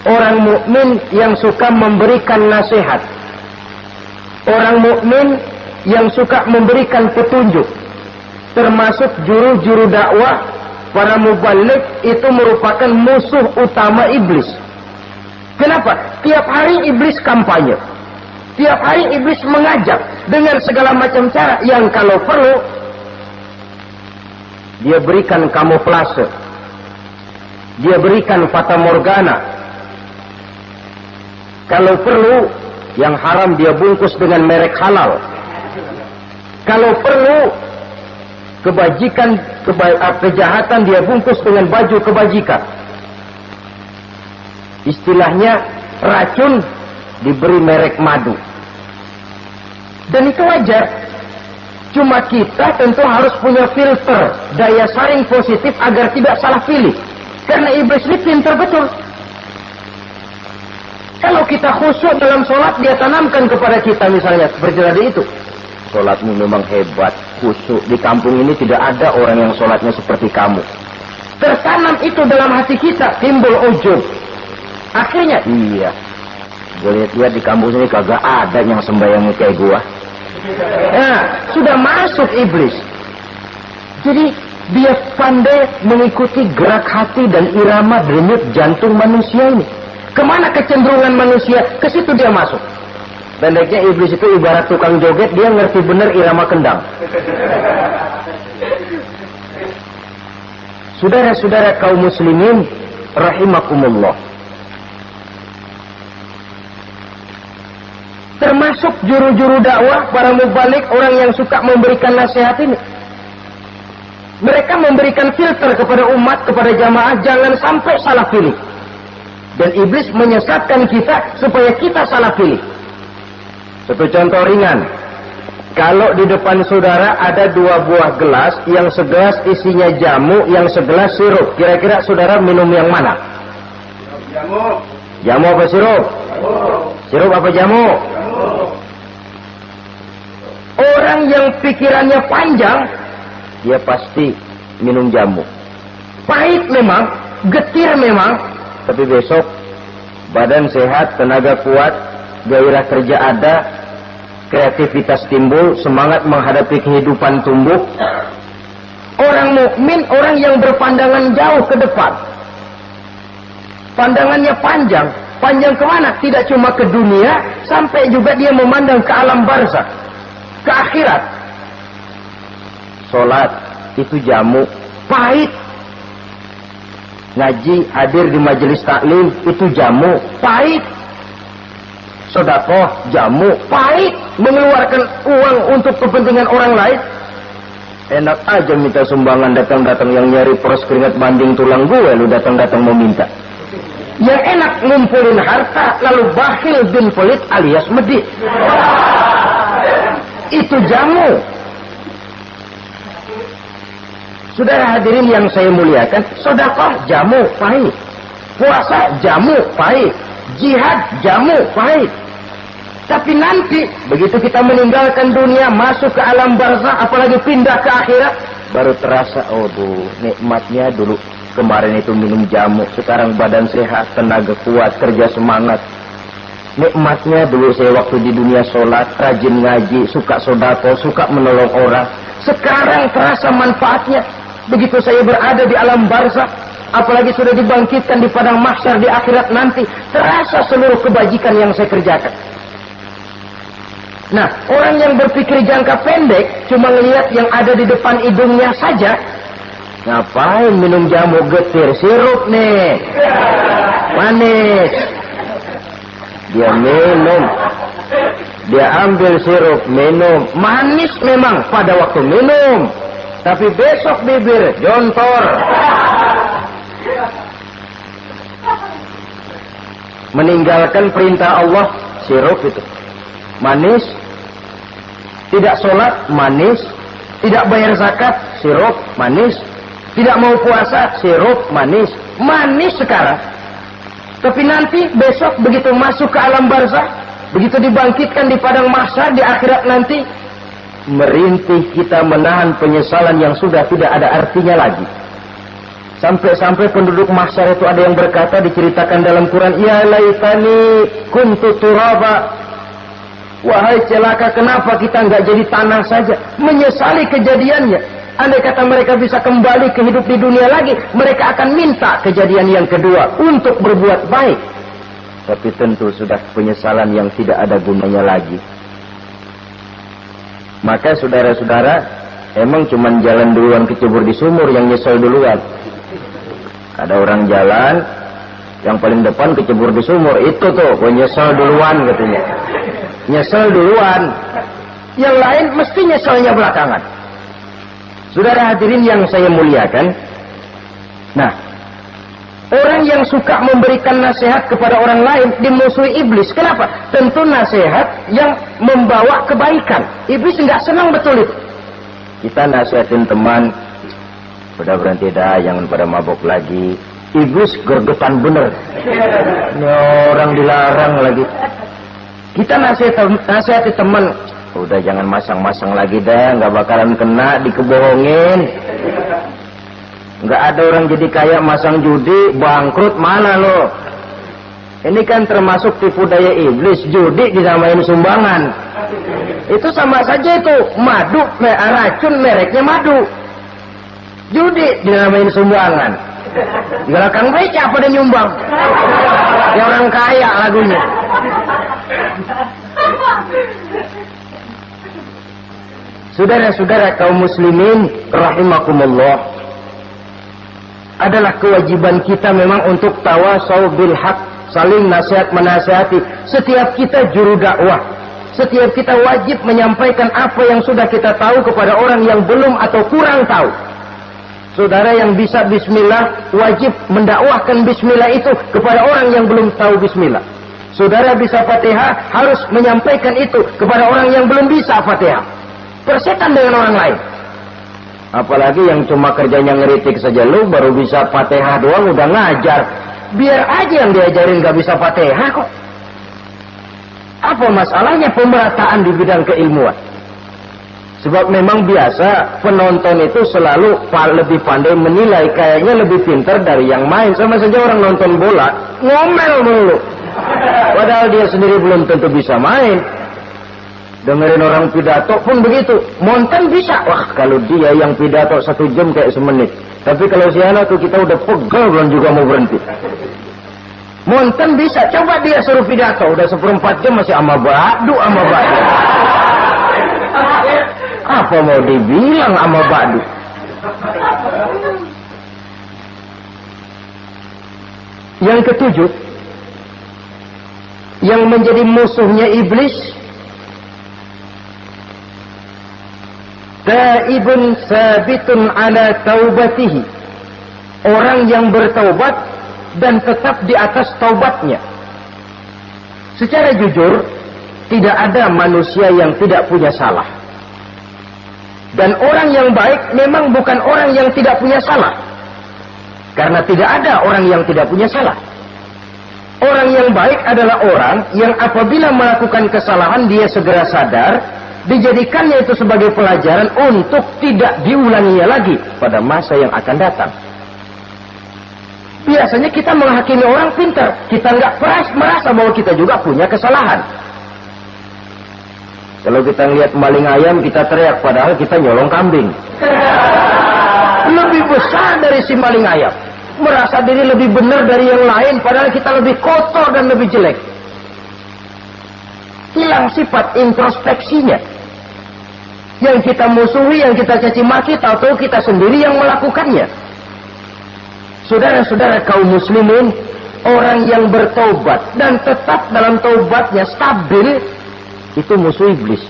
Orang mukmin yang suka memberikan nasihat. Orang mukmin yang suka memberikan petunjuk. Termasuk juru-juru dakwah, para mubaligh itu merupakan musuh utama iblis. Kenapa? Tiap hari iblis kampanye. Tiap hari iblis mengajak dengan segala macam cara yang kalau perlu dia berikan kamuflase. Dia berikan fata morgana. Kalau perlu yang haram dia bungkus dengan merek halal. Kalau perlu kejahatan dia bungkus dengan baju kebajikan. Istilahnya racun diberi merek madu. Dan itu wajar. Cuma kita tentu harus punya filter, daya saring positif agar tidak salah pilih. Karena iblis ini pintar betul. Kalau kita khusyuk dalam sholat, dia tanamkan kepada kita misalnya seperti tadi itu. Sholatmu memang hebat, khusyuk. Di kampung ini tidak ada orang yang sholatnya seperti kamu. Tertanam itu dalam hati kita, timbul ujub. Akhirnya, iya, gue lihat-lihat di kampung ini kagak ada yang sembahyangnya kayak gua. Nah, sudah masuk iblis. Jadi dia pandai mengikuti gerak hati dan irama denyut jantung manusia ini. Kemana kecenderungan manusia, ke situ dia masuk. Pendeknya iblis itu ibarat tukang joget, dia ngerti benar irama kendang. Saudara-saudara kaum muslimin rahimakumullah. Termasuk juru-juru dakwah, para mubaligh, orang yang suka memberikan nasihat ini. Mereka memberikan filter kepada umat, kepada jamaah, jangan sampai salah pilih. Dan iblis menyesatkan kita supaya kita salah pilih. Satu contoh ringan. Kalau di depan saudara ada dua buah gelas, yang segelas isinya jamu, yang segelas sirup. Kira-kira saudara minum yang mana? Jamu. Jamu apa sirup? Jamu. Sirup apa jamu? Orang yang pikirannya panjang, dia pasti minum jamu. Pahit memang, getir memang, tapi besok badan sehat, tenaga kuat, gairah kerja ada, kreativitas timbul, semangat menghadapi kehidupan tumbuh. Orang mukmin, orang yang berpandangan jauh ke depan. Pandangannya panjang. Panjang kemana? Tidak cuma ke dunia, sampai juga dia memandang ke alam barzakh, ke akhirat. Sholat itu jamu, pahit. Ngaji, hadir di majelis taklim itu jamu, pahit. Sedekah, jamu, pahit. Mengeluarkan uang untuk kepentingan orang lain, enak aja minta sumbangan, datang-datang yang nyari pros keringat banding tulang gue, lu datang-datang mau minta. Yang enak ngumpulin harta lalu bakhil bin pelit alias medit. Itu jamu. Saudara hadirin yang saya muliakan, sedekah jamu pahit, puasa jamu pahit, jihad jamu pahit. Tapi nanti begitu kita meninggalkan dunia, masuk ke alam barzakh, apalagi pindah ke akhirat, baru terasa, oh nikmatnya dulu kemarin itu minum jamu, sekarang badan sehat, tenaga kuat, kerja semangat. Nikmatnya dulu saya waktu di dunia sholat, rajin ngaji, suka sodako, suka menolong orang. Sekarang terasa manfaatnya. Begitu saya berada di alam barzakh, apalagi sudah dibangkitkan di padang mahsyar di akhirat nanti, terasa seluruh kebajikan yang saya kerjakan. Nah, orang yang berpikir jangka pendek, cuma melihat yang ada di depan hidungnya saja, ngapain minum jamu getir, sirup nih, manis. Dia minum, dia ambil sirup, minum, manis memang pada waktu minum, tapi besok bibir jontor. Meninggalkan perintah Allah, sirup itu manis. Tidak sholat, manis. Tidak bayar zakat, sirup, manis. Tidak mau puasa, sirup, manis. Manis sekarang. Tapi nanti besok begitu masuk ke alam barzakh, begitu dibangkitkan di padang mahsyar di akhirat nanti, merintih kita menahan penyesalan yang sudah tidak ada artinya lagi. Sampai-sampai penduduk mahsyar itu ada yang berkata, diceritakan dalam Quran, ya laitani kuntu turaba. Wahai celaka, kenapa kita nggak jadi tanah saja? Menyesali kejadiannya. Andai kata mereka bisa kembali ke hidup di dunia lagi, mereka akan minta kejadian yang kedua untuk berbuat baik. Tapi tentu sudah penyesalan yang tidak ada gunanya lagi. Maka saudara-saudara, emang cuman jalan duluan kecebur di sumur yang nyesel duluan. Ada orang jalan, yang paling depan kecebur di sumur, itu tuh nyesel duluan katanya. Nyesel duluan, yang lain mesti nyeselnya belakangan. Saudara hadirin yang saya muliakan, nah, orang yang suka memberikan nasihat kepada orang lain dimusuhi iblis. Kenapa? Tentu nasihat yang membawa kebaikan. Iblis nggak senang betul itu. Kita nasihatin teman, udah berhenti dah, jangan pada mabok lagi. Iblis gergetan bener. Ini orang dilarang lagi. Kita nasihati teman, udah jangan masang-masang lagi dah, nggak bakalan kena, dikebohongin. Nggak ada orang jadi kaya masang judi, bangkrut mana lo? Ini kan termasuk tipu daya iblis, judi disamain sumbangan. Itu sama saja itu, madu, racun mereknya madu. Judi dinamain sumbangan. Di belakang beca pada nyumbang. Ya orang kaya lagunya. Saudara-saudara kaum muslimin rahimakumullah, adalah kewajiban kita memang untuk tawasau bil haq, saling nasihat menasihati. Setiap kita juru dakwah, setiap kita wajib menyampaikan apa yang sudah kita tahu kepada orang yang belum atau kurang tahu. Saudara yang bisa bismillah wajib mendakwahkan bismillah itu kepada orang yang belum tahu bismillah. Saudara bisa Fatihah harus menyampaikan itu kepada orang yang belum bisa Fatihah. Persetan dengan orang lain. Apalagi yang cuma kerjanya ngeritik saja, lu baru bisa Fatihah doang udah ngajar. Biar aja yang diajarin gak bisa Fatihah kok. Apa masalahnya pemerataan di bidang keilmuan? Sebab memang biasa penonton itu selalu lebih pandai menilai, kayaknya lebih pintar dari yang main. Sama saja orang nonton bola ngomel mulu, padahal dia sendiri belum tentu bisa main. Dengerin orang pidato pun begitu, monten bisa. Wah, kalau dia yang pidato 1 jam kayak semenit. Tapi kalau si anak tuh kita udah pegel belum juga mau berhenti. Monten bisa, coba dia suruh pidato udah 1/4 jam masih ama badu. Apa mau dibilang ama badu? Yang ketujuh, yang menjadi musuhnya iblis, taibun sabitun ala taubatihi, orang yang bertaubat dan tetap di atas taubatnya. Secara jujur, tidak ada manusia yang tidak punya salah. Dan orang yang baik memang bukan orang yang tidak punya salah. Karena tidak ada orang yang tidak punya salah. Orang yang baik adalah orang yang apabila melakukan kesalahan dia segera sadar, dijadikannya itu sebagai pelajaran untuk tidak diulanginya lagi pada masa yang akan datang. Biasanya kita menghakimi orang pintar, kita nggak merasa bahwa kita juga punya kesalahan. Kalau kita lihat maling ayam, kita teriak, padahal kita nyolong kambing. Lebih besar dari si maling ayam, merasa diri lebih benar dari yang lain, padahal kita lebih kotor dan lebih jelek. Hilang sifat introspeksinya. Yang kita musuhi, yang kita caci maki, tahu-tahu kita sendiri yang melakukannya. Saudara-saudara kaum muslimin, orang yang bertaubat dan tetap dalam taubatnya stabil, itu musuh iblis.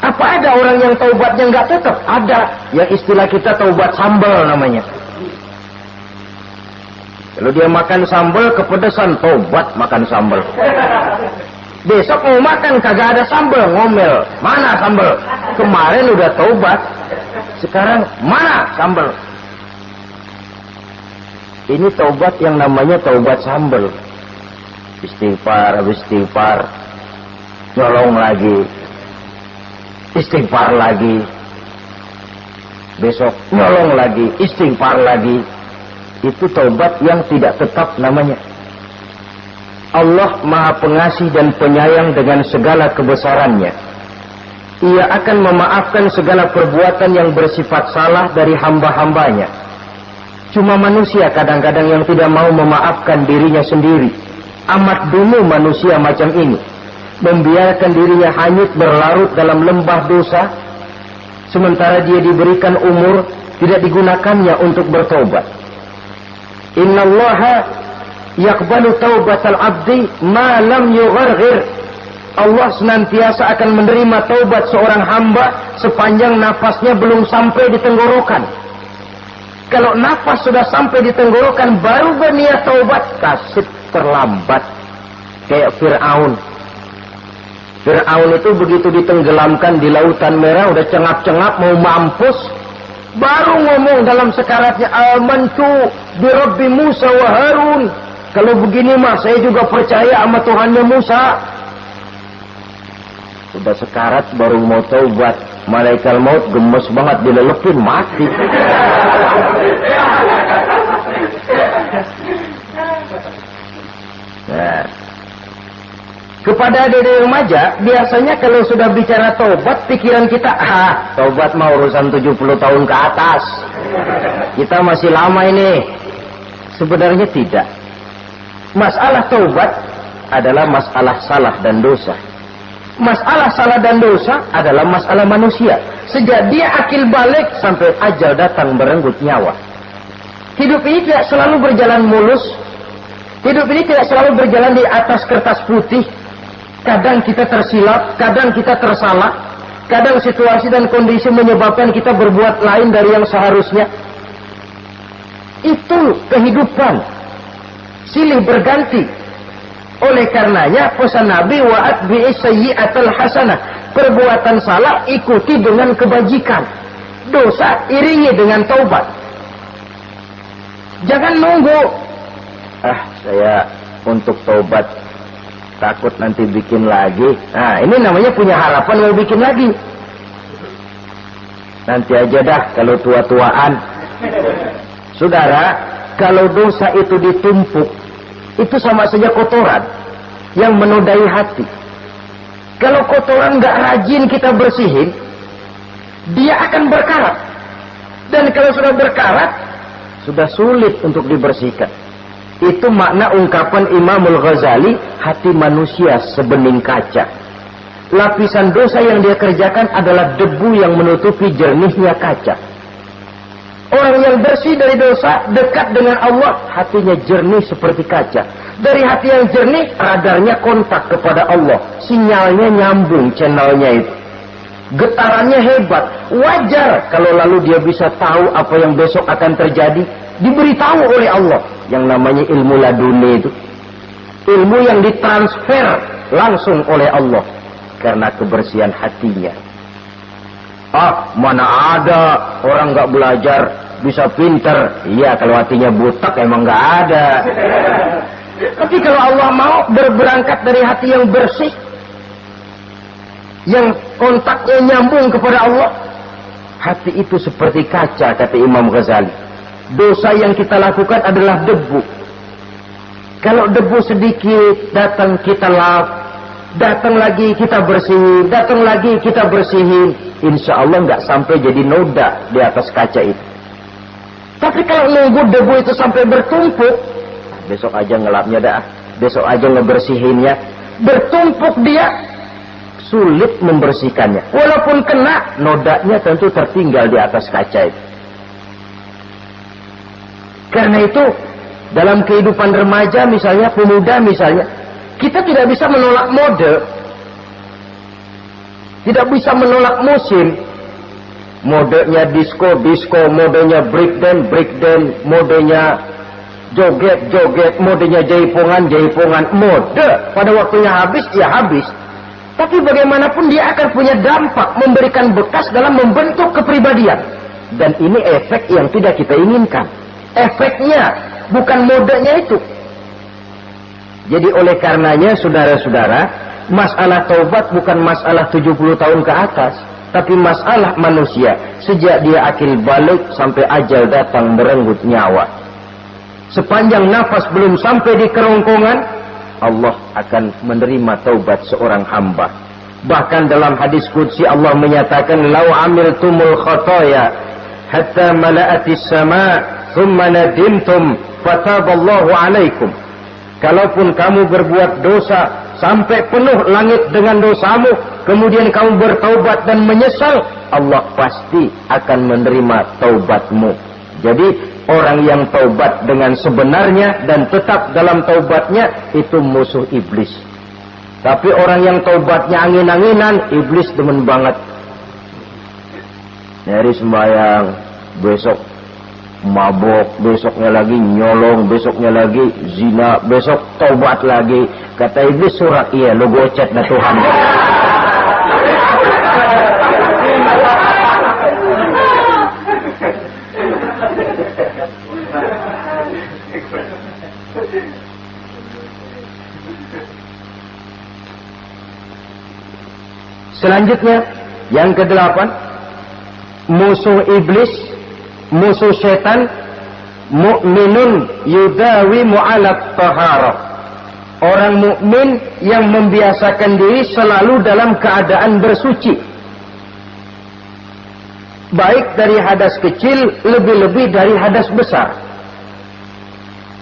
Apa ada orang yang taubatnya nggak tetap? Ada. Yang istilah kita taubat sambal namanya. Kalau dia makan sambal kepedesan, taubat makan sambal. Besok mau makan kagak ada sambal, ngomel. Mana sambal? Kemarin udah taubat, sekarang mana sambal? Ini taubat yang namanya taubat sambal. Istighfar, istighfar, nyolong lagi, istighfar lagi, besok nyolong lagi, istighfar lagi. Itu taubat yang tidak tetap namanya. Allah Maha Pengasih dan Penyayang dengan segala kebesarannya. Ia akan memaafkan segala perbuatan yang bersifat salah dari hamba-hambanya. Cuma manusia kadang-kadang yang tidak mau memaafkan dirinya sendiri. Amat dulu manusia macam ini, membiarkan dirinya hanyut berlarut dalam lembah dosa, sementara dia diberikan umur tidak digunakannya untuk bertobat. Innallaha yaqbalu taubatal abdi ma lam yugharghir. Allah senantiasa akan menerima taubat seorang hamba sepanjang nafasnya belum sampai di tenggorokan. Kalau nafas sudah sampai di tenggorokan baru berniat taubat, kasih terlambat. Kayak Fir'aun. Fir'aun itu begitu ditenggelamkan di Lautan Merah, udah cengap-cengap mau mampus, baru ngomong dalam sekaratnya, amantu bi Rabbi Musa wa Harun. Kalau begini mah saya juga percaya sama Tuhannya Musa. Sudah sekarat baru mau taubat, malaikat maut gemes banget, dilelepin mati. Nah, kepada adik-adik remaja, biasanya kalau sudah bicara taubat, pikiran kita, taubat mah urusan 70 tahun ke atas. Kita masih lama ini. Sebenarnya tidak. Masalah taubat adalah masalah salah dan dosa. Masalah salah dan dosa adalah masalah manusia. Sejak dia akil balik sampai ajal datang merenggut nyawa. Hidup ini tidak selalu berjalan mulus. Hidup ini tidak selalu berjalan di atas kertas putih. Kadang kita tersilap, kadang kita tersalah. Kadang situasi dan kondisi menyebabkan kita berbuat lain dari yang seharusnya. Itu kehidupan. Silih berganti. Oleh karenanya pesan Nabi, wa'at bi'is sayyi'atal hasanah. Perbuatan salah ikuti dengan kebajikan. Dosa iringi dengan taubat. Jangan nunggu. Saya untuk taubat takut nanti bikin lagi. Nah, ini namanya punya harapan mau bikin lagi. Nanti aja dah kalau tua-tuaan. Saudara, kalau dosa itu ditumpuk, itu sama saja kotoran yang menodai hati. Kalau kotoran nggak rajin kita bersihin, dia akan berkarat. Dan kalau sudah berkarat, sudah sulit untuk dibersihkan. Itu makna ungkapan Imamul Ghazali, hati manusia sebening kaca. Lapisan dosa yang dia kerjakan adalah debu yang menutupi jernihnya kaca. Orang yang bersih dari dosa, dekat dengan Allah, hatinya jernih seperti kaca. Dari hati yang jernih, radarnya kontak kepada Allah. Sinyalnya nyambung, channelnya itu. Getarannya hebat. Wajar kalau lalu dia bisa tahu apa yang besok akan terjadi. Diberitahu oleh Allah. Yang namanya ilmu laduni itu. Ilmu yang ditransfer langsung oleh Allah. Karena kebersihan hatinya. Ah, mana ada orang nggak belajar bisa pinter. Iya, kalau hatinya butak emang nggak ada. Tapi kalau Allah mau berberangkat dari hati yang bersih, yang kontaknya nyambung kepada Allah, hati itu seperti kaca, kata Imam Ghazali. Dosa yang kita lakukan adalah debu. Kalau debu sedikit datang kita lap, datang lagi kita bersihin, datang lagi kita bersihin, insya Allah nggak sampai jadi noda di atas kaca itu. Tapi kalau nunggu debu itu sampai bertumpuk, besok aja ngelapnya dah, besok aja ngebersihinnya, bertumpuk dia, sulit membersihkannya. Walaupun kena, nodanya tentu tertinggal di atas kaca itu. Karena itu, dalam kehidupan remaja misalnya, pemuda misalnya, kita tidak bisa menolak mode, tidak bisa menolak musim. Modenya disco, modenya breakdance, modenya joget, modenya jaipongan, mode. Pada waktunya habis, ya habis. Tapi bagaimanapun dia akan punya dampak, memberikan bekas dalam membentuk kepribadian. Dan ini efek yang tidak kita inginkan. Efeknya, bukan modenya itu. Jadi oleh karenanya, saudara-saudara, masalah taubat bukan masalah 70 tahun ke atas. Tapi masalah manusia, sejak dia akil balik sampai ajal datang merenggut nyawa. Sepanjang nafas belum sampai di kerongkongan, Allah akan menerima taubat seorang hamba. Bahkan dalam hadis qudsi Allah menyatakan, "Lau amiltumul khataya hatta mala'atis sama, thumma nadimtum, fataballahu alaikum." Kalaupun kamu berbuat dosa sampai penuh langit dengan dosamu, kemudian kamu bertaubat dan menyesal, Allah pasti akan menerima taubatmu. Jadi orang yang taubat dengan sebenarnya dan tetap dalam taubatnya, itu musuh iblis. Tapi orang yang taubatnya angin-anginan, iblis demen banget. Nyari sembahyang, besok mabok, besoknya lagi nyolong, besoknya lagi zina, besok taubat lagi. Kata iblis, surat iya lo gocet na Tuhan. Selanjutnya, yang ke-8, musuh iblis, musuh setan, mu'minun yudawi mu'alaf taharah. Orang mukmin yang membiasakan diri selalu dalam keadaan bersuci. Baik dari hadas kecil, lebih-lebih dari hadas besar.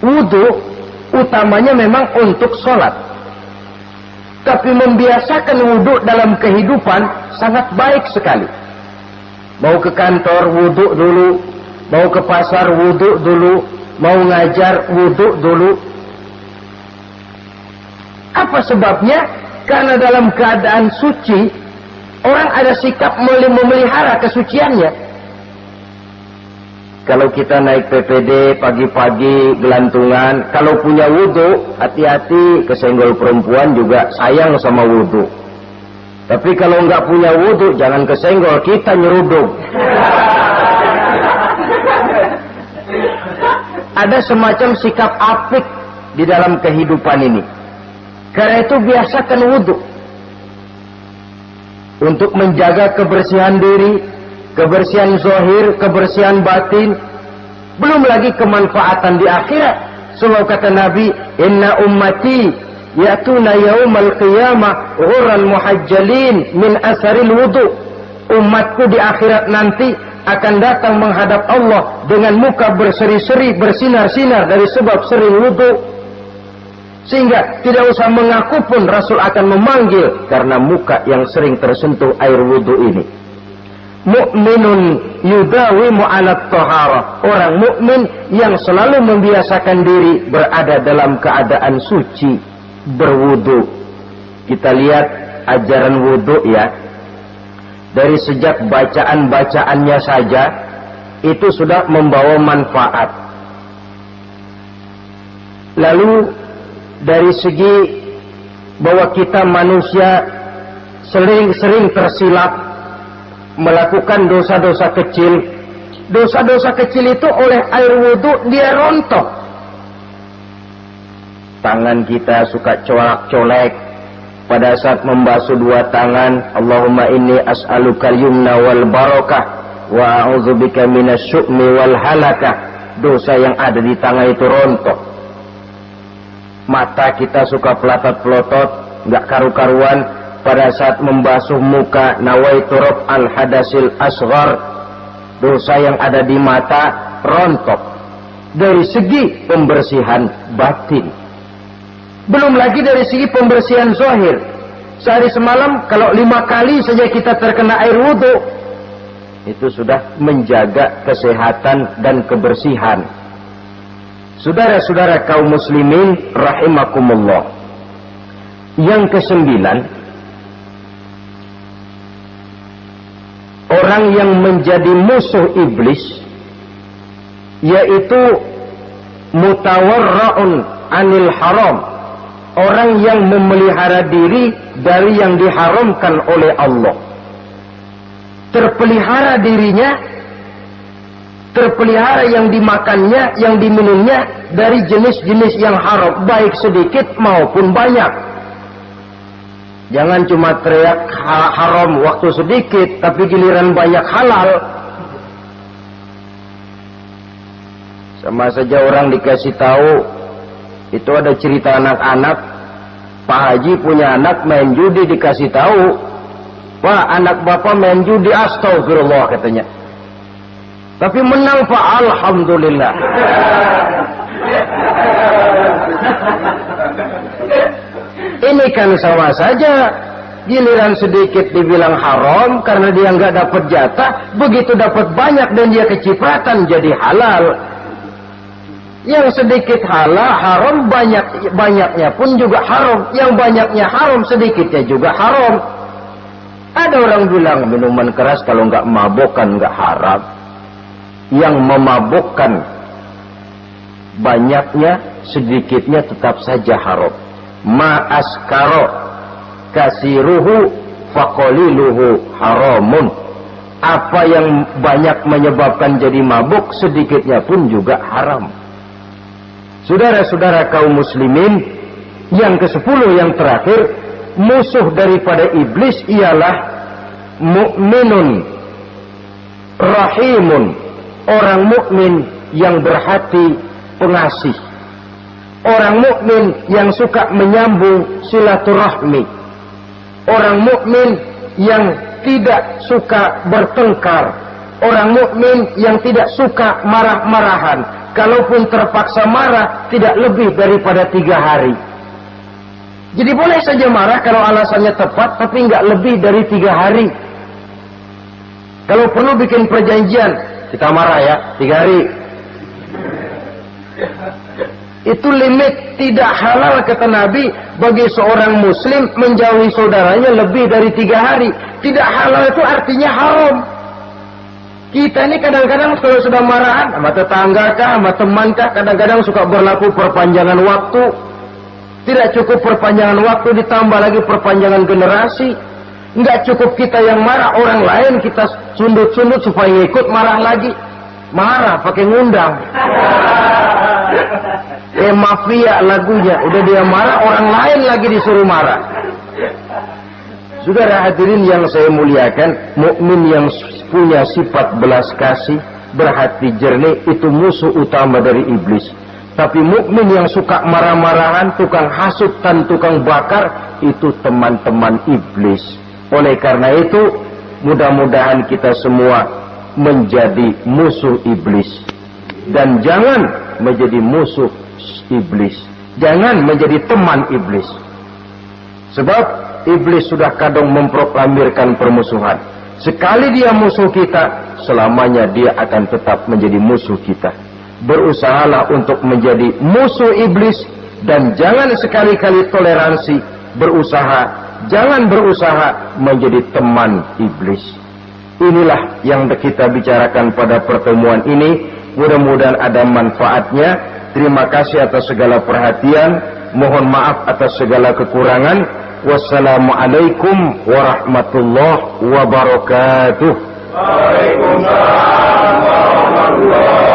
Wudu utamanya memang untuk sholat. Tapi membiasakan wudu dalam kehidupan sangat baik sekali. Mau ke kantor, wudu dulu. Mau ke pasar, wudu dulu. Mau ngajar, wudu dulu. Apa sebabnya? Karena dalam keadaan suci, orang ada sikap memelihara kesuciannya. Kalau kita naik PPD pagi-pagi gelantungan, kalau punya wudu, hati-hati, kesenggol perempuan juga sayang sama wudu. Tapi kalau nggak punya wudu, jangan kesenggol, kita nyeruduk. Ada semacam sikap apik di dalam kehidupan ini. Karena itu biasakan wudhu untuk menjaga kebersihan diri, kebersihan zahir, kebersihan batin, belum lagi kemanfaatan di akhirat. Sebab kata Nabi, inna ummati ya'tuna yaumal qiyamah ghurran muhajjalin min asaril wudhu. Umatku di akhirat nanti akan datang menghadap Allah dengan muka berseri-seri, bersinar-sinar dari sebab sering wudhu. Sehingga tidak usah mengaku pun Rasul akan memanggil karena muka yang sering tersentuh air wudhu ini. Mu'minun yudawimu ala taharah. Orang mukmin yang selalu membiasakan diri berada dalam keadaan suci, berwudhu. Kita lihat ajaran wudhu ya. Dari sejak bacaan-bacaannya saja itu sudah membawa manfaat. Lalu dari segi bahwa kita manusia sering tersilap melakukan dosa-dosa kecil. Dosa-dosa kecil itu oleh air wudhu dia rontok. Tangan kita suka colak-colek pada saat membasuh dua tangan. Allahumma inni as'alukal yumna wal barakah wa a'udzubika minasyu'mi wal halakah. Dosa yang ada di tangan itu rontok. Mata kita suka pelotot-pelotot, nggak karu-karuan pada saat membasuh muka. Nawaitu raf'al hadasil asghar. Dosa yang ada di mata rontok. Dari segi pembersihan batin. Belum lagi dari segi pembersihan zahir. Sehari semalam kalau 5 kali saja kita terkena air wudhu, itu sudah menjaga kesehatan dan kebersihan. Saudara-saudara kaum muslimin rahimakumullah. Yang ke-9, orang yang menjadi musuh iblis yaitu mutawarra'un anil haram. Orang yang memelihara diri dari yang diharamkan oleh Allah. Terpelihara dirinya, terpelihara yang dimakannya, yang diminumnya dari jenis-jenis yang haram, baik sedikit maupun banyak. Jangan cuma teriak haram waktu sedikit, tapi giliran banyak halal. Sama saja orang dikasih tahu, itu ada cerita anak-anak, Pak Haji punya anak main judi, dikasih tahu, Pak, anak bapak main judi, astagfirullah katanya. Tapi menang Pak, alhamdulillah. Ini kan sama saja. Giliran sedikit dibilang haram karena dia nggak dapat jatah, begitu dapat banyak dan dia kecipratan jadi halal. Yang sedikit halal haram, banyaknya pun juga haram. Yang banyaknya haram, sedikitnya juga haram. Ada orang bilang minuman keras kalau nggak mabokkan nggak haram. Yang memabukkan banyaknya, sedikitnya tetap saja haram. Ma askaro kasiruhu faqaliluhu haramun. Apa yang banyak menyebabkan jadi mabuk, sedikitnya pun juga haram. Saudara-saudara kaum muslimin, yang ke-10 yang terakhir, musuh daripada iblis ialah mu'minun rahimun. Orang mukmin yang berhati pengasih. Orang mukmin yang suka menyambung silaturahmi. Orang mukmin yang tidak suka bertengkar. Orang mukmin yang tidak suka marah-marahan. Kalaupun terpaksa marah, tidak lebih daripada 3 hari. Jadi boleh saja marah kalau alasannya tepat, tapi nggak lebih dari 3 hari. Kalau perlu bikin perjanjian, kita marah ya, 3 hari. Itu limit, tidak halal kata Nabi bagi seorang muslim menjauhi saudaranya lebih dari 3 hari. Tidak halal itu artinya haram. Kita ini kadang-kadang kalau sudah marahan sama tetangga kah, sama teman kah, kadang-kadang suka berlaku perpanjangan waktu. Tidak cukup perpanjangan waktu, ditambah lagi perpanjangan generasi. Nggak cukup kita yang marah, orang lain kita sundut-sundut supaya ikut marah lagi. Marah pakai ngundang. mafia lagunya. Udah dia marah, orang lain lagi disuruh marah. Saudara hadirin yang saya muliakan, mukmin yang punya sifat belas kasih, berhati jernih, itu musuh utama dari iblis. Tapi mukmin yang suka marah-marahan, tukang hasut dan tukang bakar, itu teman-teman iblis. Oleh karena itu, mudah-mudahan kita semua menjadi musuh iblis. Dan jangan menjadi musuh iblis. Jangan menjadi teman iblis. Sebab iblis sudah kadang memproklamirkan permusuhan. Sekali dia musuh kita, selamanya dia akan tetap menjadi musuh kita. Berusahalah untuk menjadi musuh iblis. Dan jangan sekali-kali toleransi. Jangan berusaha menjadi teman iblis. Inilah yang kita bicarakan pada pertemuan ini. Mudah-mudahan ada manfaatnya. Terima kasih atas segala perhatian. Mohon maaf atas segala kekurangan. Wassalamualaikum warahmatullahi wabarakatuh. Waalaikumsalam warahmatullahi wabarakatuh.